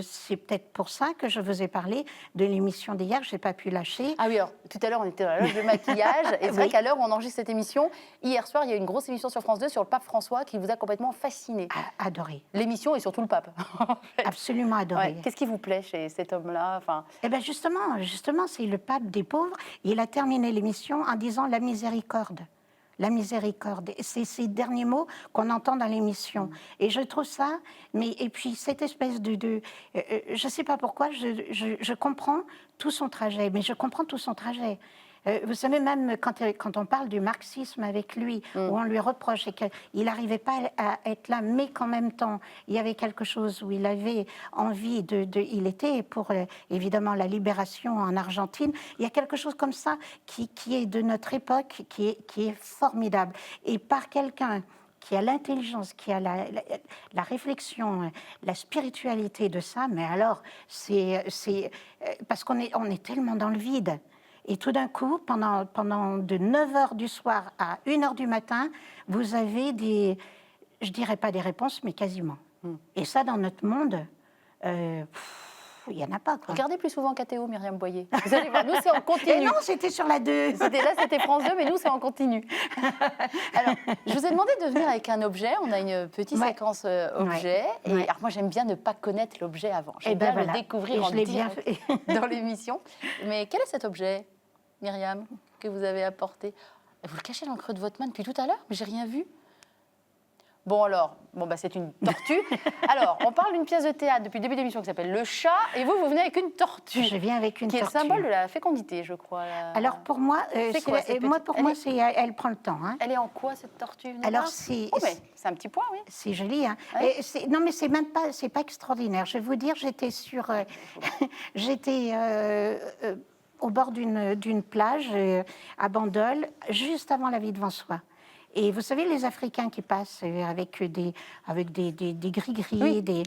c'est peut-être pour ça que je vous ai parlé de l'émission d'hier, je n'ai pas pu lâcher. Ah oui, alors tout à l'heure, on était dans la loge de maquillage, et c'est vrai qu'à l'heure où on enregistre cette émission, hier soir, il y a eu une grosse émission sur France 2 sur le pape François qui vous a complètement fasciné. Adoré. L'émission et surtout le pape. En fait. Absolument adoré. Ouais. Qu'est-ce qui vous plaît chez cet homme-là? Eh bien justement, c'est le pape des pauvres. Il a terminé l'émission en disant la miséricorde. La miséricorde. C'est ces derniers mots qu'on entend dans l'émission. Et je trouve ça, et puis cette espèce je ne sais pas pourquoi, je comprends tout son trajet, mais je comprends tout son trajet. Vous savez, même quand on parle du marxisme avec lui, où on lui reproche qu'il n'arrivait pas à être là, mais qu'en même temps, il y avait quelque chose où il avait envie il était pour, évidemment, la libération en Argentine. Il y a quelque chose comme ça qui est de notre époque, qui est formidable. Et par quelqu'un qui a l'intelligence, qui a la réflexion, la spiritualité de ça, mais alors, c'est parce qu'on est tellement dans le vide. Et tout d'un coup, pendant de 9h du soir à 1h du matin, vous avez je dirais pas des réponses, mais quasiment. Et ça, dans notre monde, il n'y en a pas. Quoi. Regardez plus souvent KTO, Myriam Boyer. Vous allez voir, nous, c'est en continu. Et non, c'était sur la 2. C'était France 2, mais nous, c'est en continu. Alors, je vous ai demandé de venir avec un objet. On a une petite séquence objet. Et alors, moi, j'aime bien ne pas connaître l'objet avant. J'aime bien le découvrir en direct dans l'émission. Mais quel est cet objet, Myriam, que vous avez apporté? Vous le cachez dans le creux de votre main depuis tout à l'heure, mais j'ai rien vu. Bon alors, c'est une tortue. Alors, on parle d'une pièce de théâtre depuis le début de l'émission qui s'appelle Le Chat, et vous venez avec une tortue. Je viens avec une tortue. Qui est le symbole de la fécondité, je crois. Alors pour moi, elle prend le temps. Hein. Elle est en quoi cette tortue? Alors c'est un petit point, oui. C'est joli. Hein. Ouais. Non mais c'est même pas, c'est pas extraordinaire. Je vais vous dire, j'étais au bord d'une plage à Bandol, juste avant la vie devant soi. Et vous savez, les Africains qui passent avec des gris-gris, des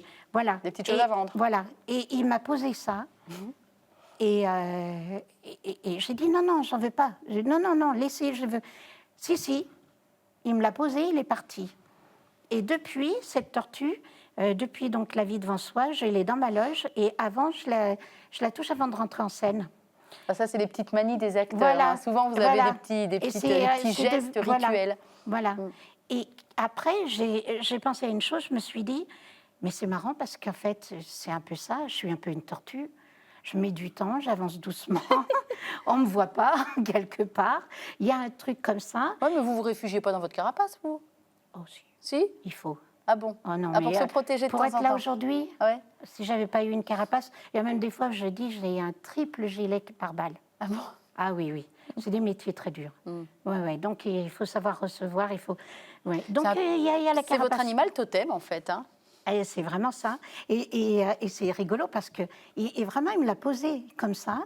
petites choses à vendre. Voilà. Et il m'a posé ça. Et j'ai dit non, j'en veux pas. Non, laissez, je veux. Si. Il me l'a posé, il est parti. Et depuis, cette tortue, depuis donc la vie devant soi, je l'ai dans ma loge. Et avant, je la touche avant de rentrer en scène. Ça, c'est les petites manies des acteurs. Voilà. Hein. Souvent, vous avez des petits gestes rituels. Voilà. Et après, j'ai pensé à une chose, je me suis dit, mais c'est marrant parce qu'en fait, c'est un peu ça, je suis un peu une tortue. Je mets du temps, j'avance doucement, on ne me voit pas, quelque part. Il y a un truc comme ça. Oui, mais vous ne vous réfugiez pas dans votre carapace, vous? Oh, si. Si? Il faut. Ah bon? Oh non, pour se protéger de temps en temps. Pour être là aujourd'hui, ouais. Si je n'avais pas eu une carapace, il y a même des fois, je dis, j'ai un triple gilet par balle. Ah bon? Ah oui. C'est des métiers très durs. Ouais. Donc, il faut savoir recevoir, il faut... Ouais. Donc, il y a la carapace. C'est votre animal totem, en fait, hein? C'est vraiment ça. Et c'est rigolo parce que... Et vraiment, il me l'a posé comme ça.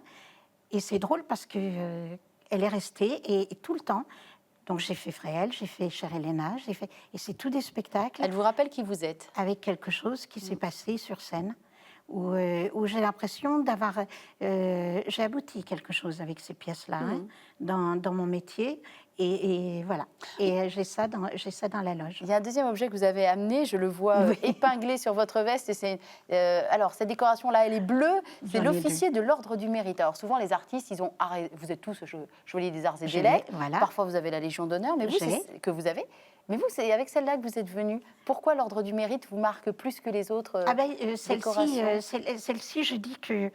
Et c'est drôle parce qu'elle est restée et tout le temps... Donc, j'ai fait Fréhel, j'ai fait Chère Helena, et c'est tous des spectacles. Elle vous rappelle qui vous êtes? Avec quelque chose qui s'est passé sur scène. Où j'ai l'impression d'avoir... j'ai abouti quelque chose avec ces pièces-là, dans mon métier. Et voilà. Et j'ai ça dans la loge. Il y a un deuxième objet que vous avez amené, je le vois épinglé sur votre veste. Et alors, cette décoration-là, elle est bleue. C'est l'officier de l'Ordre du Mérite. Alors, souvent, les artistes, ils ont... Vous êtes tous chevaliers des arts et des lettres. Voilà. Parfois, vous avez la Légion d'honneur, mais vous, c'est que vous avez... Mais vous, c'est avec celle-là que vous êtes venu. Pourquoi l'Ordre du Mérite vous marque plus que les autres celle-ci, je dis que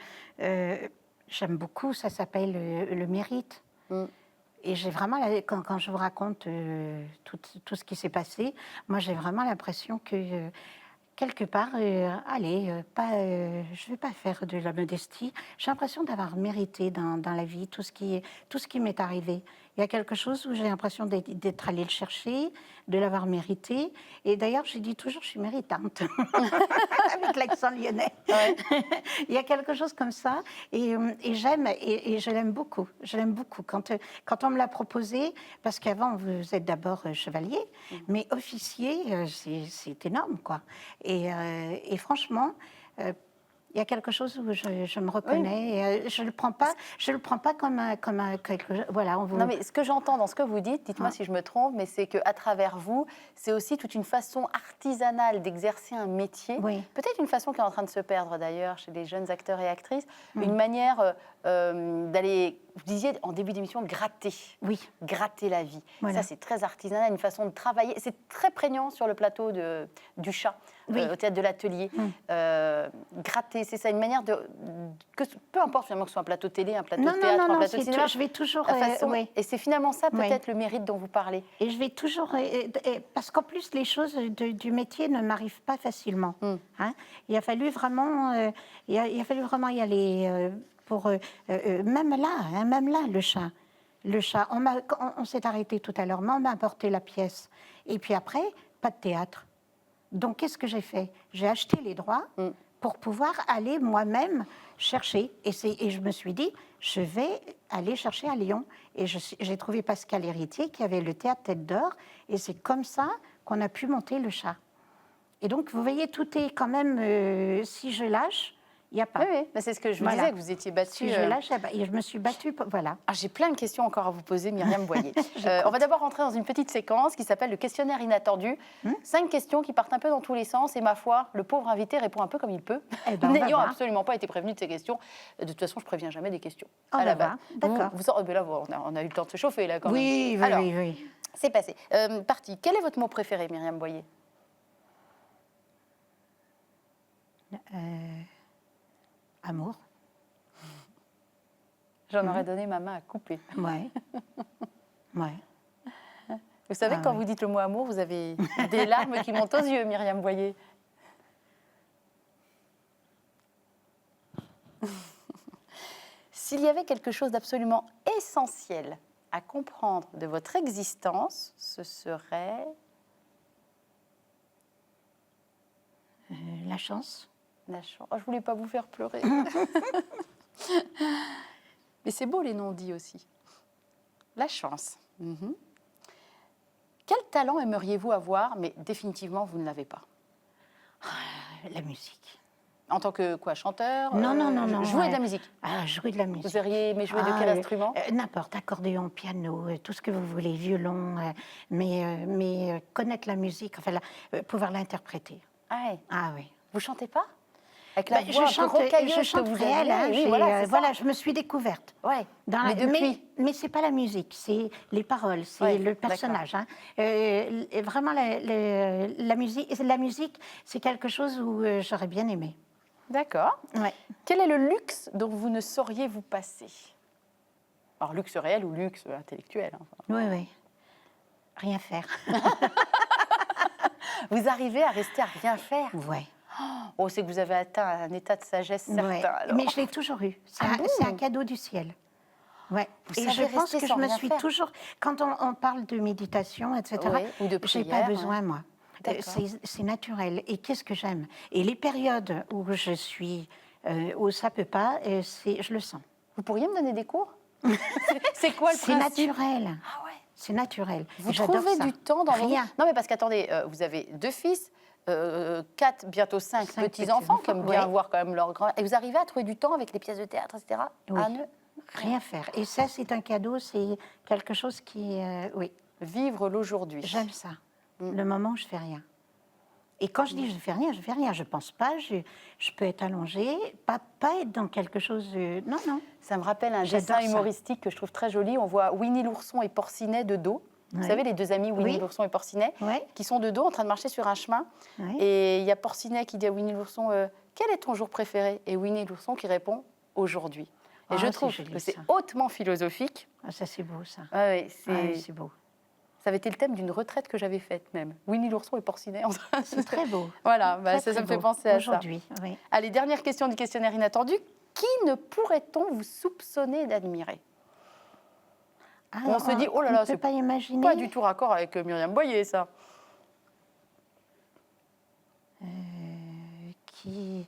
j'aime beaucoup, ça s'appelle le mérite. Et j'ai vraiment, quand je vous raconte tout ce qui s'est passé, moi j'ai vraiment l'impression que quelque part, je ne vais pas faire de la modestie, j'ai l'impression d'avoir mérité dans la vie tout ce qui m'est arrivé. Il y a quelque chose où j'ai l'impression d'être allée le chercher, de l'avoir mérité. Et d'ailleurs, je dis toujours, je suis méritante, avec l'accent lyonnais. Ouais. Il y a quelque chose comme ça. Et j'aime, et je l'aime beaucoup. Je l'aime beaucoup. Quand on me l'a proposé, parce qu'avant, vous êtes d'abord chevalier, mais officier, c'est énorme, quoi. Et franchement... Il y a quelque chose où je me reconnais. Et, je le prends pas comme un quelque. Voilà. Non, mais ce que j'entends dans ce que vous dites, dites-moi si je me trompe, mais c'est qu'à travers vous, c'est aussi toute une façon artisanale d'exercer un métier. Oui. Peut-être une façon qui est en train de se perdre d'ailleurs chez les jeunes acteurs et actrices. Une manière d'aller, vous disiez en début d'émission, gratter. Oui. Gratter la vie. Voilà. Ça, c'est très artisanal, une façon de travailler. C'est très prégnant sur le plateau du Chat, Oui. au théâtre de l'Atelier. Gratter, c'est ça, une manière peu importe finalement que ce soit un plateau télé, un plateau de théâtre, un plateau de cinéma. Je vais toujours. La façon- oui. Et c'est finalement ça peut-être le mérite dont vous parlez. Et je vais toujours. Parce qu'en plus, les choses du métier ne m'arrivent pas facilement. Hein. Il a fallu vraiment y aller pour. Même là, le chat. Le chat. On s'est arrêté tout à l'heure, mais on m'a apporté la pièce. Et puis après, pas de théâtre. Donc, qu'est-ce que j'ai fait? J'ai acheté les droits pour pouvoir aller moi-même chercher. Et je me suis dit, je vais aller chercher à Lyon. Et j'ai trouvé Pascal Héritier qui avait le théâtre Tête d'Or. Et c'est comme ça qu'on a pu monter le Chat. Et donc, vous voyez, tout est quand même, si je lâche, il n'y a pas. Oui, oui. Mais c'est ce que je vous disais, que vous étiez battue. Si je lâche, je me suis battue, voilà. Ah, j'ai plein de questions encore à vous poser, Myriam Boyer. On va d'abord rentrer dans une petite séquence qui s'appelle le questionnaire inattendu. 5 questions qui partent un peu dans tous les sens. Et ma foi, le pauvre invité répond un peu comme il peut, Eh ben, on va n'ayant voir. absolument pas été prévenu de ces questions. De toute façon, je ne préviens jamais des questions. On à la va base. voir. D'accord. Là, on a eu le temps de se chauffer, là, quand même. Oui, Alors, oui. c'est passé. Parti. Quel est votre mot préféré, Myriam Boyer? Amour. J'en aurais donné ma main à couper. Ouais. Ouais. Vous savez, Ah quand oui. vous dites le mot amour, vous avez des larmes qui montent aux yeux, Myriam Boyer. S'il y avait quelque chose d'absolument essentiel à comprendre de votre existence, ce serait La chance. la chance. Oh, je voulais pas vous faire pleurer. Mais c'est beau les non-dits aussi. La chance. Mhm. Quel talent aimeriez-vous avoir, mais définitivement vous ne l'avez pas? La musique. En tant que quoi, chanteur? Non. Jouer de la musique. Ah, jouer de la musique. Vous auriez aimé jouer de quel instrument? N'importe, accordéon, piano, tout ce que vous voulez, violon, mais connaître la musique, enfin, pouvoir l'interpréter. Ah, ouais. Ah oui. Vous chantez pas? Avec la Ben, voix un peu rocailleuse je que chante vous réel, avez, hein, oui, voilà, c'est ça. je me suis découverte. Ouais. Mais Mais depuis? c'est pas la musique, c'est les paroles, c'est Ouais, le personnage. Hein. Vraiment, la musique, c'est quelque chose où j'aurais bien aimé. D'accord. Ouais. Quel est le luxe dont vous ne sauriez vous passer? Alors, luxe réel ou luxe intellectuel, hein, enfin. Oui. Rien faire. Vous arrivez à rester à rien faire? Ouais. Oh, c'est que vous avez atteint un état de sagesse certain. Ouais. Alors. Mais je l'ai toujours eu. C'est Ah bon? c'est un cadeau du ciel. Ouais. Vous Et savez je pense rester que je sans me rien suis faire. toujours. Quand on parle de méditation, etc., Ouais, ou de j'ai prière, pas besoin, moi. D'accord. C'est naturel. Et qu'est-ce que j'aime? Et les périodes où je suis, où ça peut pas, je le sens. Vous pourriez me donner des cours? C'est quoi le C'est principe? naturel. Ah ouais. C'est naturel. Vous J'adore trouvez ça. du temps dans vos... Rien. Non, mais parce qu'attendez, vous avez 2 fils, 4, bientôt 5 5 petits-enfants qui aiment bien ouais. voir quand même leur grand... Et vous arrivez à trouver du temps avec les pièces de théâtre, etc. Oui. à ne Rien faire. Et ça, c'est un cadeau, c'est quelque chose qui... oui, vivre l'aujourd'hui. j'aime ça. Le moment où je fais rien. Et quand je dis je fais rien, je fais rien. Je pense pas, je peux être allongée, pas être dans quelque chose... non. Ça me rappelle un J'adore dessin ça. humoristique que je trouve très joli. On voit Winnie l'ourson et Porcinet de dos. Vous Ouais. savez, les 2 amis, Winnie Oui. l'ourson et Porcinet, Ouais. qui sont de dos en train de marcher sur un chemin. Ouais. Et il y a Porcinet qui dit à Winnie l'ourson quel est ton jour préféré? Et Winnie l'ourson qui répond aujourd'hui. Et Ah, je c'est trouve joli, que c'est ça. hautement philosophique. Ah, ça, c'est beau, ça. Ah ouais, Ouais, c'est beau. ça avait été le thème d'une retraite que j'avais faite même. Winnie l'ourson et Porcinet. En train de- C'est très beau. Voilà, bah, Très, ça me très fait beau. penser à ça. Aujourd'hui, oui. Allez, dernière question du questionnaire inattendu. Qui ne pourrait-on vous soupçonner d'admirer? Ah, On se dit, oh là là, on ne c'est peut pas imaginer. Pas du tout raccord avec Myriam Boyer, ça. Qui...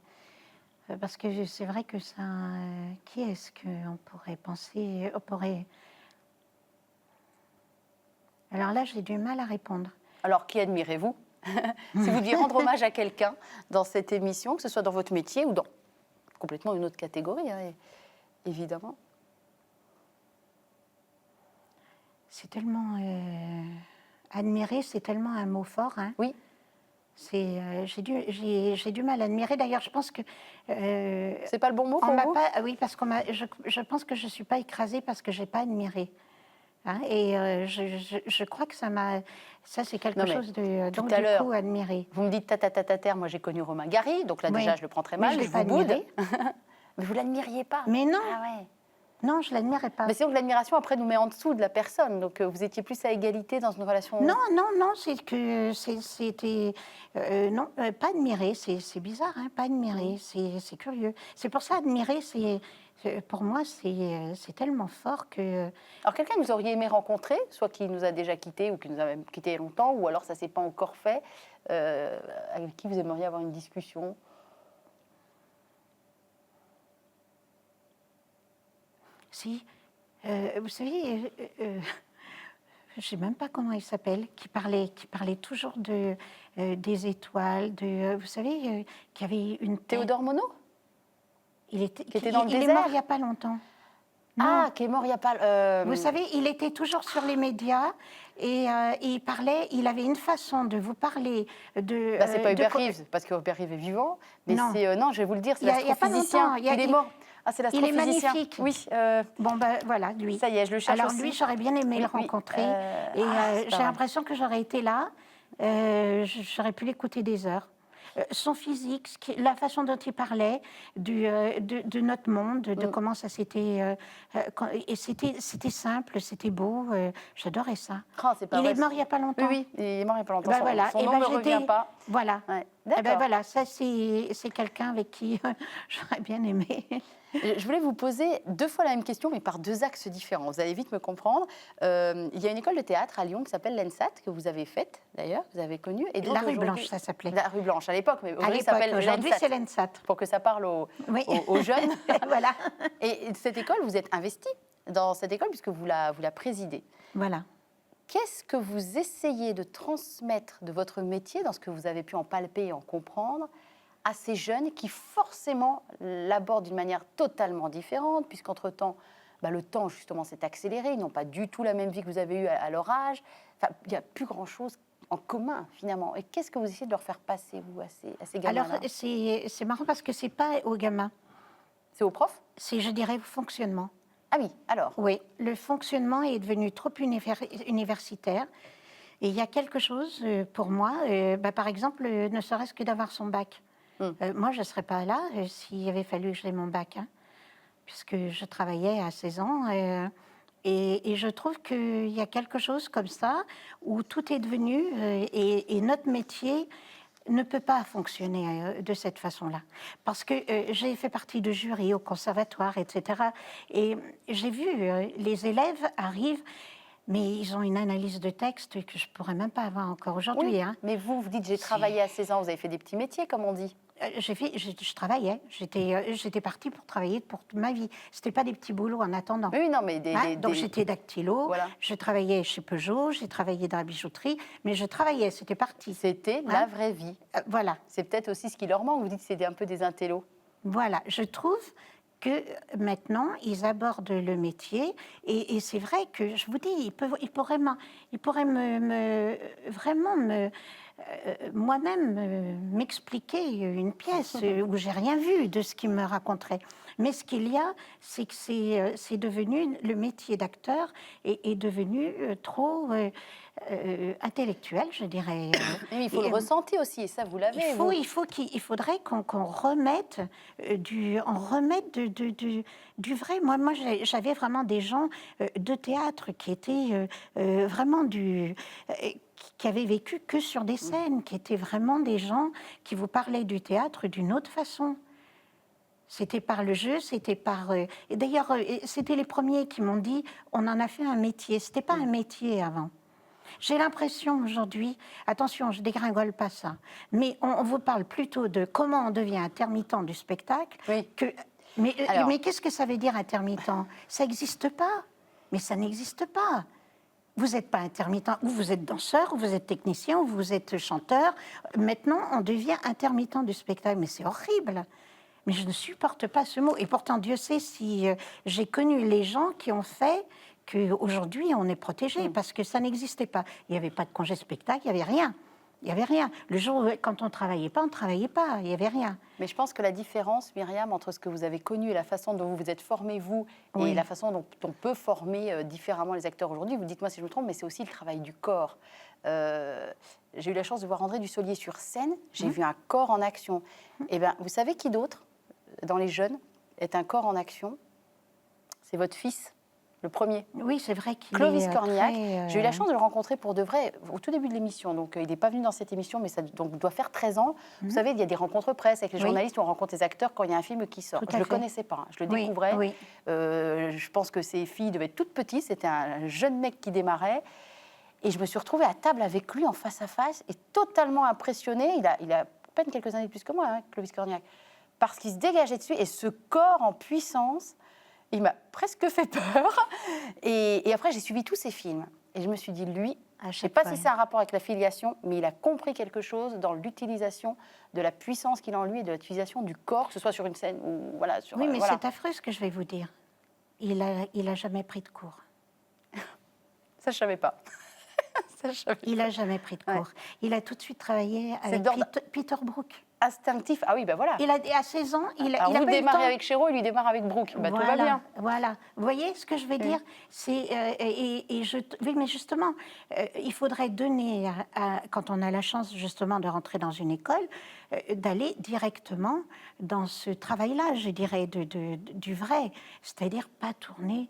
Parce que c'est vrai que ça... qui est-ce qu'on pourrait penser... Alors là, j'ai du mal à répondre. Alors, qui admirez-vous? Si vous deviez rendre hommage à quelqu'un dans cette émission, que ce soit dans votre métier ou dans complètement une autre catégorie, hein, évidemment. C'est tellement... admirer, c'est tellement un mot fort. Hein. Oui. J'ai du mal à admirer. D'ailleurs, je pense que... C'est pas le bon mot pour vous? Oui, parce qu'on je pense que je ne suis pas écrasée parce que je n'ai pas admiré. Hein, et je crois que ça c'est quelque chose de... Tout Donc, à du l'heure, coup, admirer. vous me dites tata-tata-terre, moi j'ai connu Romain Gary, donc là Oui. déjà je le prends très Mais mal, je l'ai je pas vous boude. admiré. Mais vous l'admiriez pas? Mais non. Ah ouais. Non, je ne l'admirais pas. Mais c'est donc l'admiration après nous met en dessous de la personne, donc vous étiez plus à égalité dans une relation... Non, c'est que c'était... non, pas admirer, c'est bizarre, hein, pas admirer, c'est curieux. C'est pour ça, admirer, pour moi, c'est tellement fort que... Alors quelqu'un que vous auriez aimé rencontrer, soit qui nous a déjà quittés ou qui nous a même quittés il y a longtemps, ou alors ça ne s'est pas encore fait, avec qui vous aimeriez avoir une discussion? Si, vous savez, je ne sais même pas comment il s'appelle, qui parlait toujours des étoiles, vous savez, qui avait une tête... Théodore Monod? Qui était dans le il est désert? mort il n'y a pas longtemps. Ah, qui est mort il n'y a pas... Vous savez, il était toujours sur les médias et il parlait, il avait une façon de vous parler de... c'est pas Hubert Reeves, parce que Hubert Reeves est vivant, mais Non. c'est... non, je vais vous le dire, c'est Il y a pas l'astrophysicien. longtemps, Il est mort. Ah, c'est il est l'astrophysicien. magnifique. Oui. Bon, ben voilà, lui. Ça y est, je le cherche Alors aussi. lui, j'aurais bien aimé Oui, le oui. rencontrer. C'est J'ai pas mal. l'impression que j'aurais été là, j'aurais pu l'écouter des heures. Son physique, la façon dont il parlait de notre monde, de comment ça s'était... et c'était simple, c'était beau, j'adorais ça. Oh, c'est pas Il vrai. est mort il n'y a pas longtemps. Oui, il est mort il n'y a pas longtemps. Ben Son- voilà. Son Eh nom ben, ne me revient pas. Voilà. Ouais. Eh ben D'accord. voilà, ça c'est quelqu'un avec qui j'aurais bien aimé. Je voulais vous poser 2 fois la même question, mais par 2 axes différents. Vous allez vite me comprendre. Il y a une école de théâtre à Lyon qui s'appelle l'ENSAT, que vous avez faite d'ailleurs, que vous avez connue. Et dont La rue aujourd'hui- Blanche, ça s'appelait. La rue Blanche à l'époque, mais À aujourd'hui, ça l'époque, s'appelle aujourd'hui l'ENSAT, c'est l'ENSAT. pour que ça parle Oui. aux jeunes. Voilà. Et cette école, vous êtes investi dans cette école puisque vous la présidez. Voilà. Qu'est-ce que vous essayez de transmettre de votre métier, dans ce que vous avez pu en palper et en comprendre, à ces jeunes qui forcément l'abordent d'une manière totalement différente, puisqu'entre-temps, le temps justement s'est accéléré, ils n'ont pas du tout la même vie que vous avez eue à leur âge, enfin, il n'y a plus grand-chose en commun finalement. Et qu'est-ce que vous essayez de leur faire passer, vous, à ces gamins-là? Alors c'est marrant parce que c'est pas aux gamins, C'est aux profs? c'est je dirais au fonctionnement. Ah oui, alors. Oui, le fonctionnement est devenu trop universitaire. Et il y a quelque chose, pour moi, par exemple, ne serait-ce que d'avoir son bac. Moi, je ne serais pas là s'il avait fallu que j'aie mon bac, hein, puisque je travaillais à 16 ans. Et je trouve qu'il y a quelque chose comme ça, où tout est devenu, et notre métier ne peut pas fonctionner de cette façon-là. Parce que j'ai fait partie de jury au conservatoire, etc. Et j'ai vu, les élèves arrivent, mais ils ont une analyse de texte que je ne pourrais même pas avoir encore aujourd'hui. Oui, Hein. mais vous dites j'ai travaillé à 16 ans, vous avez fait des petits métiers, comme on dit. Je travaillais, j'étais partie pour travailler pour toute ma vie. C'était pas des petits boulots en attendant. Oui, non, mais Donc j'étais dactylo, Voilà. je travaillais chez Peugeot, j'ai travaillé dans la bijouterie, mais je travaillais, c'était parti. C'était la vraie vie. Voilà. C'est peut-être aussi ce qui leur manque. Vous dites que c'est un peu des intellos. Voilà, je trouve que maintenant, ils abordent le métier et c'est vrai que, je vous dis, ils pourraient moi-même m'expliquer une pièce où j'ai rien vu de ce qu'ils me raconteraient. Mais ce qu'il y a, c'est que c'est devenu, le métier d'acteur est devenu trop intellectuel, je dirais. Mais il faut le ressentir aussi, et ça, vous l'avez. Il faudrait qu'on remette du vrai. Moi j'avais vraiment des gens de théâtre qui étaient vraiment qui avaient vécu que sur des scènes, qui étaient vraiment des gens qui vous parlaient du théâtre d'une autre façon. C'était par le jeu, c'était par... et d'ailleurs, c'était les premiers qui m'ont dit « on en a fait un métier ». C'était pas un métier avant. J'ai l'impression aujourd'hui, attention, je dégringole pas ça, mais on vous parle plutôt de comment on devient intermittent du spectacle. Oui. Mais qu'est-ce que ça veut dire intermittent? Ça n'existe pas. Mais ça n'existe pas. Vous n'êtes pas intermittent, ou vous êtes danseur, ou vous êtes technicien, ou vous êtes chanteur. Maintenant, on devient intermittent du spectacle. Mais c'est horrible. Mais je ne supporte pas ce mot. Et pourtant, Dieu sait si j'ai connu les gens qui ont fait qu'aujourd'hui, on est protégé, parce que ça n'existait pas. Il n'y avait pas de congé spectacle, il n'y avait rien. Il n'y avait rien. Le jour où, quand on ne travaillait pas, il n'y avait rien. Mais je pense que la différence, Myriam, entre ce que vous avez connu et la façon dont vous vous êtes formée, vous, et la façon dont on peut former différemment les acteurs aujourd'hui, vous dites-moi si je me trompe, mais c'est aussi le travail du corps. J'ai eu la chance de voir André Dussolier sur scène, j'ai vu un corps en action. Eh bien, vous savez qui d'autre, dans les jeunes, est un corps en action? C'est votre fils. Le premier. Oui, c'est vrai qu'il Clovis est Cornillac. très, J'ai eu la chance de le rencontrer pour de vrai au tout début de l'émission. Donc, il n'est pas venu dans cette émission, mais ça doit faire 13 ans. Vous savez, il y a des rencontres presse avec les journalistes où on rencontre les acteurs quand il y a un film qui sort. Tout Je ne à le fait. connaissais pas, hein. Je le découvrais. Oui. Je pense que ses filles devaient être toutes petites. C'était un jeune mec qui démarrait. Et je me suis retrouvée à table avec lui en face à face et totalement impressionnée. Il a à peine quelques années de plus que moi, hein, Clovis Cornillac. Parce qu'il se dégageait dessus. Et ce corps en puissance... Il m'a presque fait peur. Et après, j'ai suivi tous ses films. Et je me suis dit, lui, je ne sais pas si c'est un rapport avec la filiation, mais il a compris quelque chose dans l'utilisation de la puissance qu'il a en lui et de l'utilisation du corps, que ce soit sur une scène ou voilà. Sur, oui, mais voilà. c'est affreux ce que je vais vous dire. Il a jamais pris de cours. Ça, je ne savais pas. Ça, je savais Il n'a jamais pris de cours. Ouais. Il a tout de suite travaillé avec Peter Brook. Instinctif, ah oui, ben voilà. Il a, à 16 ans, il a vous pas démarrez avec Chéreau, il lui démarre avec Brook. Ben, voilà, tout va bien. Voilà. Vous voyez ce que je veux dire? C'est oui, mais justement, il faudrait donner, quand on a la chance justement de rentrer dans une école, d'aller directement dans ce travail-là, je dirais, du vrai. C'est-à-dire pas tourner,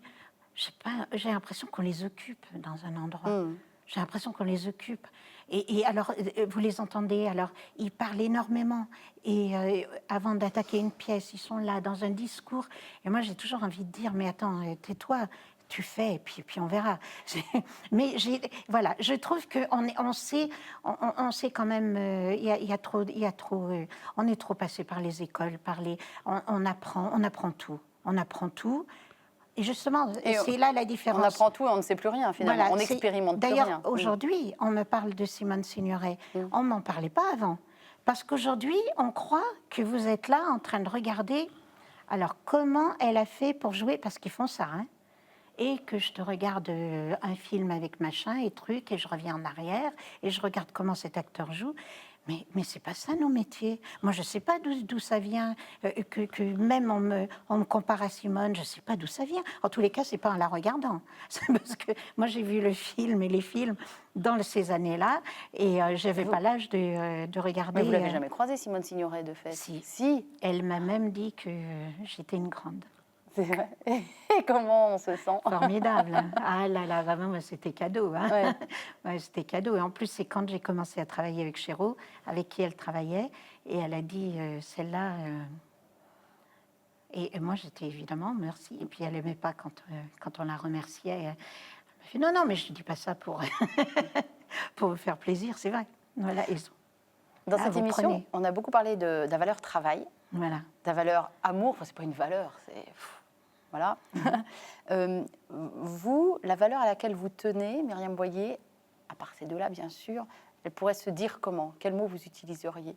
je sais pas, j'ai l'impression qu'on les occupe dans un endroit. J'ai l'impression qu'on les occupe. Et alors, vous les entendez, alors, ils parlent énormément. Et avant d'attaquer une pièce, ils sont là, dans un discours. Et moi, j'ai toujours envie de dire, mais attends, tais-toi, tu fais, et puis on verra. Mais voilà, je trouve qu'on sait quand même, il y a trop, on est trop passé par les écoles, on apprend tout. On apprend tout. Et justement, c'est là la différence. On apprend tout et on ne sait plus rien, finalement. Voilà, on n'expérimente plus rien. D'ailleurs, aujourd'hui, on me parle de Simone Signoret. On ne m'en parlait pas avant. Parce qu'aujourd'hui, on croit que vous êtes là en train de regarder. Alors, comment elle a fait pour jouer? Parce qu'ils font ça, hein. Et que je te regarde un film avec machin et truc, et je reviens en arrière, et je regarde comment cet acteur joue. Mais c'est pas ça nos métiers. Moi, je sais pas d'où ça vient. Que même on me compare à Simone, je sais pas d'où ça vient. En tous les cas, c'est pas en la regardant. C'est parce que moi, j'ai vu le film et les films dans ces années-là, et j'avais pas l'âge de regarder. Mais vous l'avez jamais croisée, Simone Signoret, de fait? Si. Elle m'a même dit que j'étais une grande. C'est vrai. Et comment on se sent? Formidable. Hein. Ah là là, vraiment, c'était cadeau. Hein. Ouais. Ouais, c'était cadeau. Et en plus, c'est quand j'ai commencé à travailler avec Chéreau, avec qui elle travaillait, et elle a dit, celle-là... Et moi, j'étais évidemment, merci. Et puis, elle n'aimait pas quand on la remerciait. Elle m'a fait, non, mais je ne dis pas ça pour, pour vous faire plaisir, c'est vrai. Voilà, Dans cette émission, prenez. On a beaucoup parlé de la valeur travail, voilà. de la valeur amour. Enfin, c'est pas une valeur, c'est... Voilà. Vous, la valeur à laquelle vous tenez, Myriam Boyer, à part ces deux-là, bien sûr, elle pourrait se dire comment? Quel mot vous utiliseriez?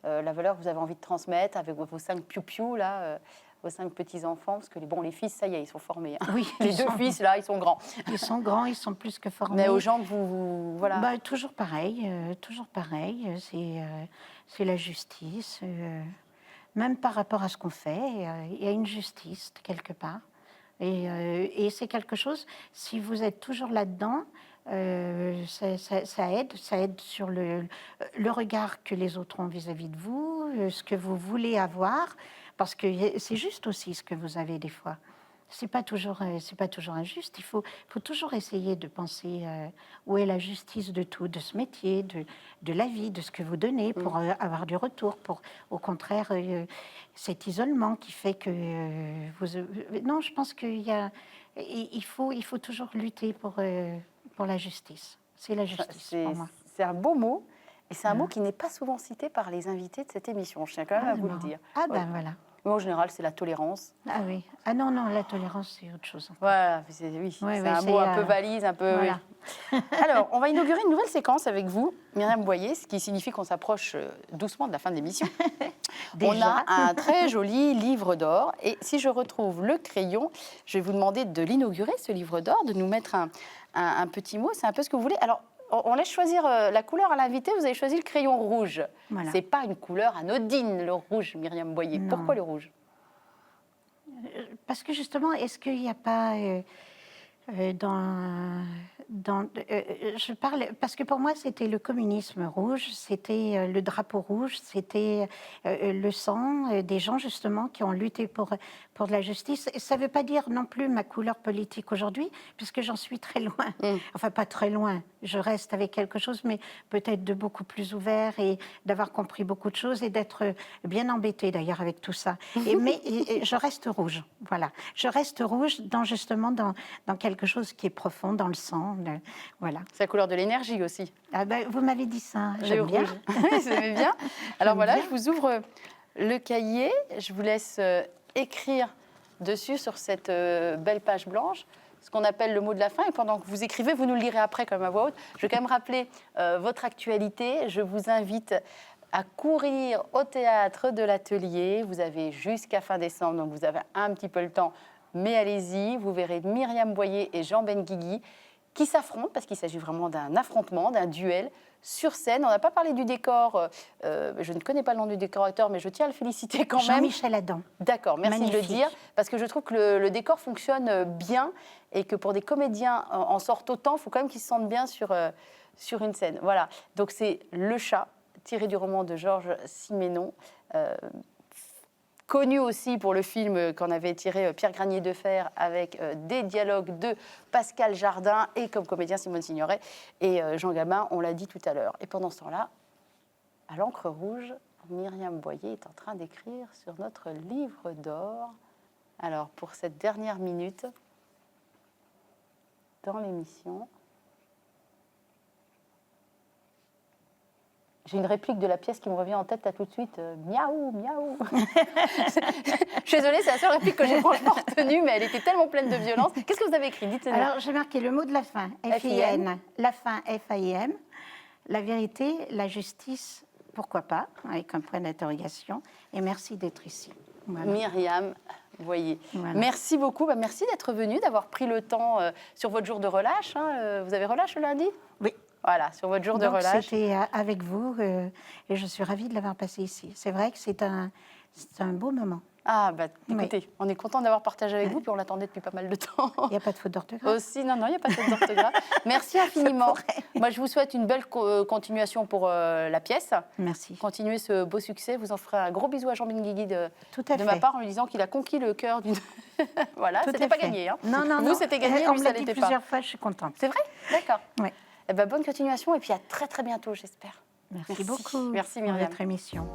La valeur que vous avez envie de transmettre avec vos 5 piou-piou, là, vos 5 petits-enfants, parce que les fils, ça y est, ils sont formés. Hein. Oui, les deux fils, là, ils sont grands. Ils sont grands, ils sont plus que formés. Mais aux gens, vous voilà. Bah, toujours pareil. C'est la justice. Même par rapport à ce qu'on fait, il y a une justice quelque part. Et c'est quelque chose, si vous êtes toujours là-dedans, ça aide sur le regard que les autres ont vis-à-vis de vous, ce que vous voulez avoir, parce que c'est juste aussi ce que vous avez des fois. C'est pas toujours injuste. Il faut toujours essayer de penser où est la justice de tout, de ce métier, de la vie, de ce que vous donnez pour avoir du retour. Pour, au contraire, cet isolement qui fait que non, je pense il faut toujours lutter pour la justice. C'est la justice pour moi. C'est un beau mot. Et c'est un mot qui n'est pas souvent cité par les invités de cette émission. Je tiens quand même à vous le dire. Ah ben voilà. Mais en général, c'est la tolérance. Ah oui. Ah non, la tolérance, c'est autre chose. Voilà, c'est un mot un peu valise, un peu... Voilà. Oui. Alors, on va inaugurer une nouvelle séquence avec vous, Myriam Boyer, ce qui signifie qu'on s'approche doucement de la fin de l'émission. On Déjà. a un très joli livre d'or. Et si je retrouve le crayon, je vais vous demander de l'inaugurer, ce livre d'or, de nous mettre un petit mot. C'est un peu ce que vous voulez. Alors, on laisse choisir la couleur à l'invité. Vous avez choisi le crayon rouge. Voilà. C'est pas une couleur anodine, le rouge, Myriam Boyer. Non. Pourquoi le rouge? Parce que justement, est-ce qu'il n'y a pas je parle parce que pour moi c'était le communisme rouge, c'était le drapeau rouge, c'était le sang des gens justement qui ont lutté pour la justice. Et ça ne veut pas dire non plus ma couleur politique aujourd'hui, puisque j'en suis très loin. Enfin pas très loin. Je reste avec quelque chose, mais peut-être de beaucoup plus ouvert et d'avoir compris beaucoup de choses et d'être bien embêtée d'ailleurs avec tout ça. Mais je reste rouge. Voilà, je reste rouge justement dans quelque chose qui est profond, dans le sang. Voilà. C'est la couleur de l'énergie aussi. Ah ben, vous m'avez dit ça, Le j'aime bien. rouge. Vous aimez bien. Alors voilà, je vous ouvre le cahier. Je vous laisse écrire dessus sur cette belle page blanche ce qu'on appelle le mot de la fin. Et pendant que vous écrivez, vous nous le lirez après comme à voix haute. Je vais quand même rappeler votre actualité. Je vous invite à courir au théâtre de l'Atelier. Vous avez jusqu'à fin décembre, donc vous avez un petit peu le temps. Mais allez-y, vous verrez Myriam Boyer et Jean Benguigui qui s'affrontent, parce qu'il s'agit vraiment d'un affrontement, d'un duel sur scène. On n'a pas parlé du décor, je ne connais pas le nom du décorateur, mais je tiens à le féliciter quand même. Jean-Michel Adam. D'accord, merci de le Magnifique. dire, parce que je trouve que le décor fonctionne bien et que pour des comédiens en sortent autant, il faut quand même qu'ils se sentent bien sur une scène. Voilà, donc c'est Le Chat, tiré du roman de Georges Simenon, connu aussi pour le film qu'en avait tiré Pierre Granier de Fer avec des dialogues de Pascal Jardin et comme comédien Simone Signoret et Jean Gabin, on l'a dit tout à l'heure. Et pendant ce temps-là, à l'encre rouge, Myriam Boyer est en train d'écrire sur notre livre d'or. Alors, pour cette dernière minute dans l'émission, j'ai une réplique de la pièce qui me revient en tête là tout de suite. Miaou, miaou. Je suis désolée, c'est la seule réplique que j'ai franchement retenue, mais elle était tellement pleine de violence. Qu'est-ce que vous avez écrit? Dites-nous. Alors, j'ai marqué le mot de la fin, F-I-N. La fin, F-A-I-M. La vérité, la justice, pourquoi pas, avec un point d'interrogation. Et merci d'être ici. Voilà. Myriam Boyer. Voilà. Merci beaucoup. Merci d'être venue, d'avoir pris le temps sur votre jour de relâche. Vous avez relâche le lundi? Oui. Voilà, sur votre jour de Donc, relâche. c'était avec vous et je suis ravie de l'avoir passé ici. C'est vrai que c'est un beau moment. Ah, bah écoutez, Oui. on est content d'avoir partagé avec vous, puis on l'attendait depuis pas mal de temps. Il n'y a pas de faute d'orthographe. Aussi, non, il n'y a pas de faute d'orthographe. Merci infiniment. Moi, je vous souhaite une belle continuation pour la pièce. Merci. Continuez ce beau succès. Vous en ferez un gros bisou à Jean Benguigui Tout à de fait. ma part en lui disant qu'il a conquis le cœur d'une... Voilà, Tout c'était à pas fait. gagné. Hein. Non, non, vous, non. c'était gagné, On lui, me ça l'a dit l'était pas. plusieurs fois, je suis contente. C'est vrai? D'accord. Oui. Eh ben, bonne continuation et puis à très très bientôt, j'espère. Merci beaucoup Merci pour Myriam. votre émission.